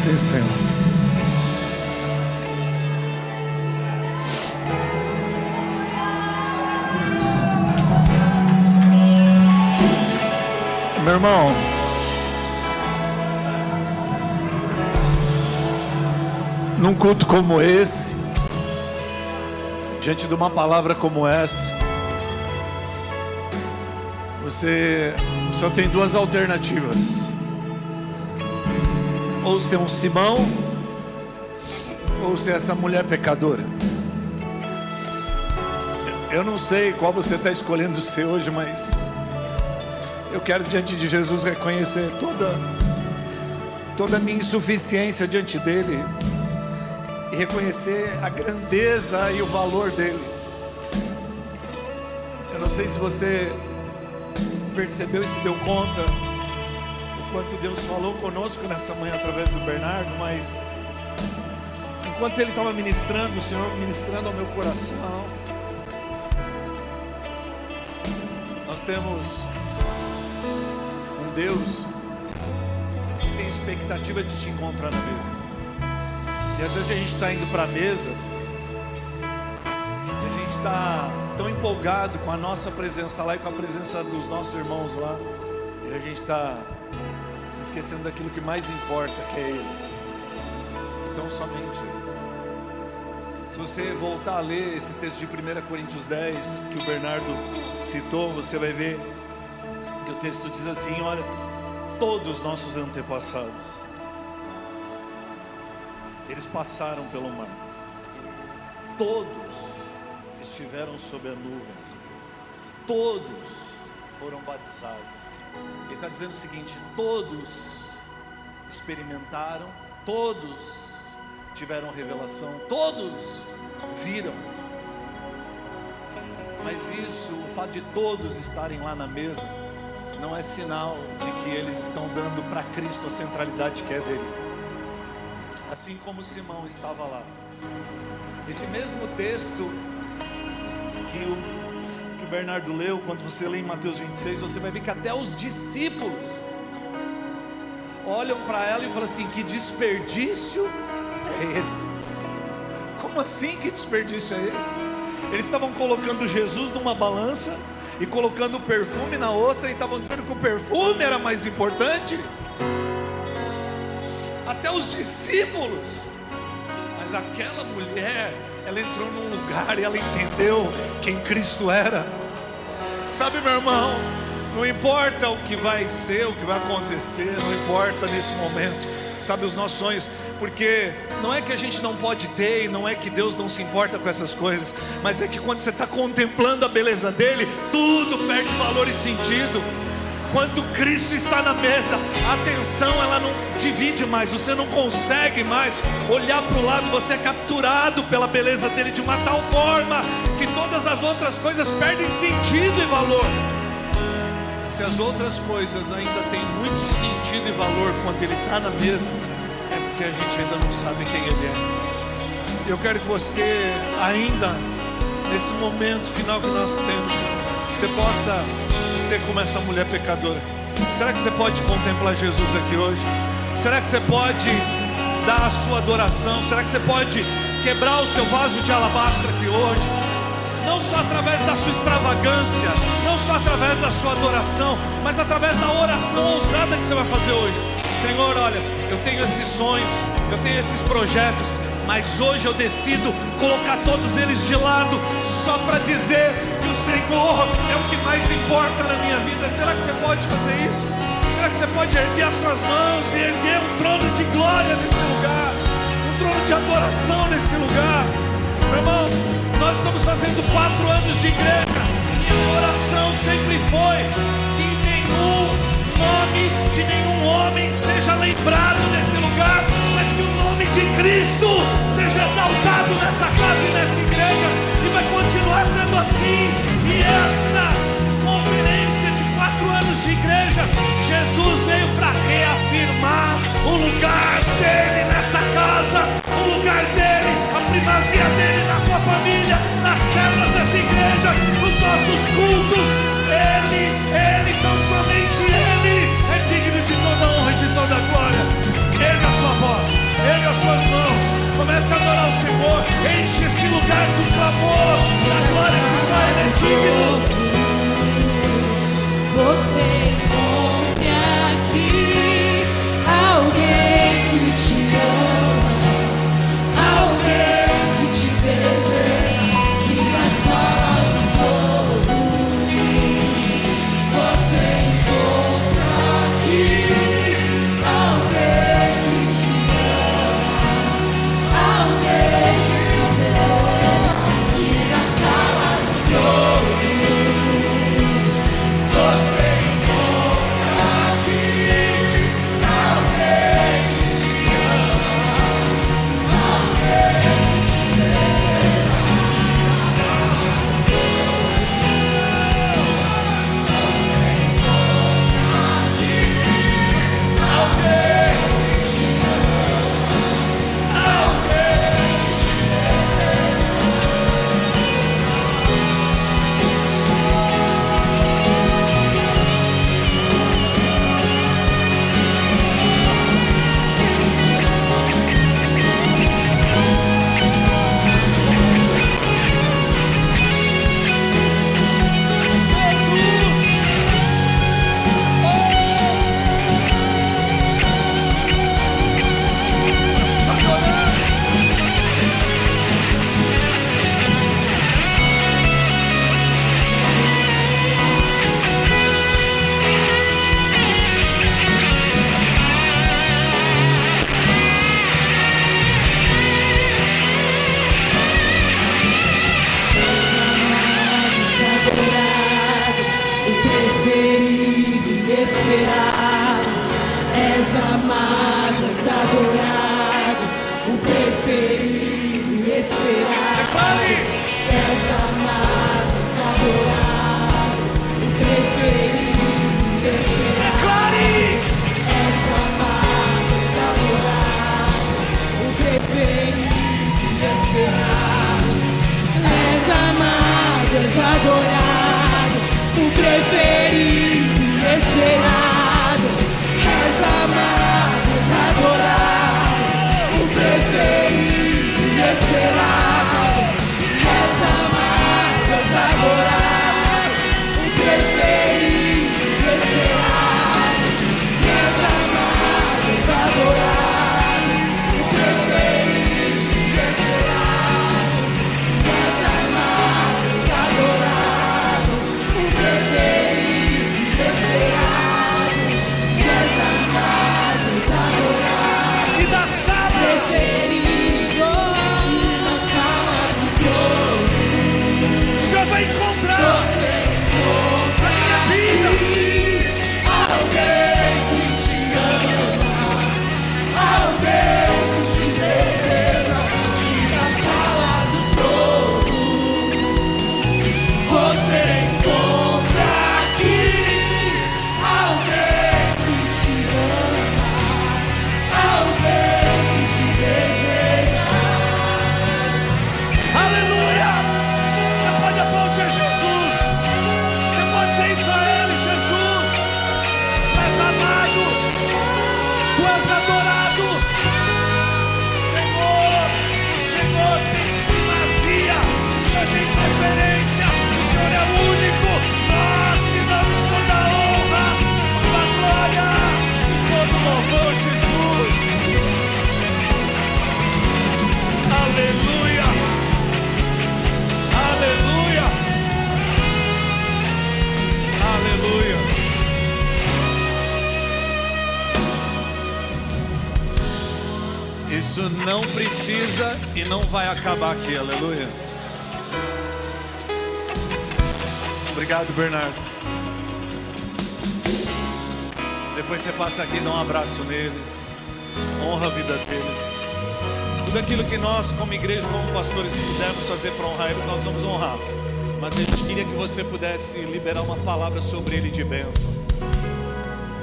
B: Sim, Senhor. Meu irmão, num culto como esse, diante de uma palavra como essa, você só tem duas alternativas: ou ser um Simão, ou ser essa mulher pecadora. Eu não sei qual você está escolhendo ser hoje, mas eu quero diante de Jesus reconhecer toda a minha insuficiência diante dele e reconhecer a grandeza e o valor dele. Eu não sei se você percebeu e se deu conta do quanto Deus falou conosco nessa manhã através do Bernardo, mas enquanto ele estava ministrando, o Senhor ministrando ao meu coração, nós temos um Deus que tem expectativa de te encontrar na mesa. E às vezes a gente está indo para a mesa e a gente está tão empolgado com a nossa presença lá e com a presença dos nossos irmãos lá, e a gente está se esquecendo daquilo que mais importa, que é Ele. Então somente Ele. Se você voltar a ler esse texto de 1 Coríntios 10 que o Bernardo citou, você vai ver que o texto diz assim: olha, todos os nossos antepassados, eles passaram pelo mar, todos estiveram sob a nuvem, todos foram batizados. Ele está dizendo o seguinte: todos experimentaram, todos tiveram revelação, todos viram. Mas isso, o fato de todos estarem lá na mesa, não é sinal de que eles estão dando para Cristo a centralidade que é dele. Assim como Simão estava lá. Esse mesmo texto que o Bernardo leu, quando você lê em Mateus 26, você vai ver que até os discípulos olham para ela e falam assim: que desperdício é esse? Como assim que desperdício é esse? Eles estavam colocando Jesus numa balança e colocando o perfume na outra, e estavam dizendo que o perfume era mais importante. Até os discípulos. Mas aquela mulher, ela entrou num lugar e ela entendeu quem Cristo era. Sabe, meu irmão, não importa o que vai ser, o que vai acontecer, não importa nesse momento, sabe, os nossos sonhos, porque não é que a gente não pode ter, e não é que Deus não se importa com essas coisas, mas é que quando você está contemplando a beleza dele, tudo perde valor e sentido. Quando Cristo está na mesa, a atenção ela não divide mais, você não consegue mais olhar para o lado, você é capturado pela beleza dele de uma tal forma que todas as outras coisas perdem sentido e valor. Se as outras coisas ainda têm muito sentido e valor quando ele está na mesa, é porque a gente ainda não sabe quem ele é. Eu quero que você ainda, nesse momento final que nós temos, você possa ser como essa mulher pecadora. Será que você pode contemplar Jesus aqui hoje? Será que você pode dar a sua adoração? Será que você pode quebrar o seu vaso de alabastro aqui hoje? Não só através da sua extravagância, não só através da sua adoração, mas através da oração ousada que você vai fazer hoje. Senhor, olha, eu tenho esses sonhos, eu tenho esses projetos, mas hoje eu decido colocar todos eles de lado, só para dizer que o Senhor é o que mais importa na minha vida. Será que você pode fazer isso? Será que você pode erguer as suas mãos e erguer um trono de glória nesse lugar, um trono de adoração nesse lugar? Meu irmão, nós estamos fazendo 4 anos de igreja, e a oração sempre foi que nenhum nome de nenhum homem seja lembrado nesse lugar, mas que o nome de Cristo seja exaltado nessa casa e nessa igreja, e vai continuar sendo assim. E essa conferência de 4 anos de igreja, Jesus veio para reafirmar o lugar dele nessa casa, o lugar dele, a primazia dele na tua família, nas células dessa igreja, nos nossos cultos. Ele, tão somente Ele é digno de toda honra e de toda glória. Erga a sua voz. Senhor, enche esse lugar com clamor da glória que só Ele é digno.
C: Você encontre aqui alguém que te ama, alguém que te deseja, que na sala do trono. Você encontra aqui alguém que te ama, alguém que te deseja, que na sala do trono. Você encontra aqui alguém que te ama, alguém que te deseja, que na sala do trono. Você encontra aqui alguém que te ama, alguém que te deseja.
B: Jesus! Só adorar.
C: És amado, és adorado, o preferido e esperado. És amado, és adorado, o preferido e esperado. És amado, és adorado, o preferido e esperado. És amado, és adorado, o preferido e esperado. És amado, és adorado, o preferido e esperado. És amado, és adorado, o preferido e esperado. És amado, és adorado, o preferido e esperado. És amado, és adorado, o preferido e esperado. És amado, és adorado,
B: E da sala,
C: preferido, aqui na sala do trono.
B: o Senhor vai encontrar
C: Você encontra
B: vida.
C: alguém que te ama, alguém que te deseja, que na sala do trono. Você encontra aqui alguém que te ama, alguém que te deseja.
B: Aleluia! Você pode aplaudir Jesus. Você pode dizer isso a Ele, Jesus. Tu és amado. Tu és adorado. Senhor, o Senhor tem primazia. O Senhor tem preferência. O Senhor é o único. Nós te damos toda a honra, toda a glória, todo o louvor, Jesus. Aleluia. Aleluia! Aleluia! Isso não precisa e não vai acabar aqui, aleluia. Obrigado, Bernardo. Depois você passa aqui e dá um abraço neles, honra a vida deles. Tudo aquilo que nós, como igreja, como pastores, pudermos fazer para honrar eles, nós vamos honrar. Mas a gente queria que você pudesse liberar uma palavra sobre ele de bênção.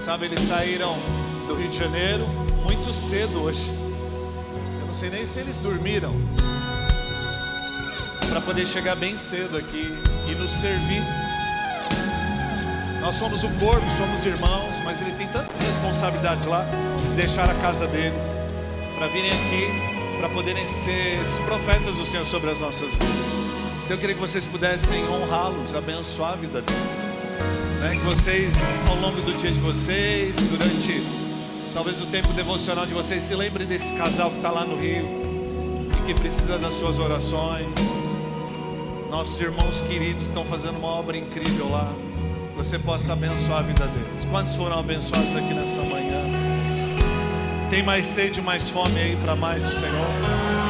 B: Sabe, eles saíram do Rio de Janeiro muito cedo hoje. Eu não sei nem se eles dormiram, para poder chegar bem cedo aqui e nos servir. Nós somos o corpo, somos irmãos, mas ele tem tantas responsabilidades lá. Eles deixaram a casa deles para virem aqui para poderem ser esses profetas do Senhor sobre as nossas vidas. Então eu queria que vocês pudessem honrá-los, abençoar a vida deles, né? Que vocês, ao longo do dia de vocês, durante talvez o tempo devocional de vocês, se lembrem desse casal que está lá no Rio e que precisa das suas orações. Nossos irmãos queridos que estão fazendo uma obra incrível lá, você possa abençoar a vida deles. Quantos foram abençoados aqui nessa manhã? Tem mais sede, mais fome aí para mais do Senhor?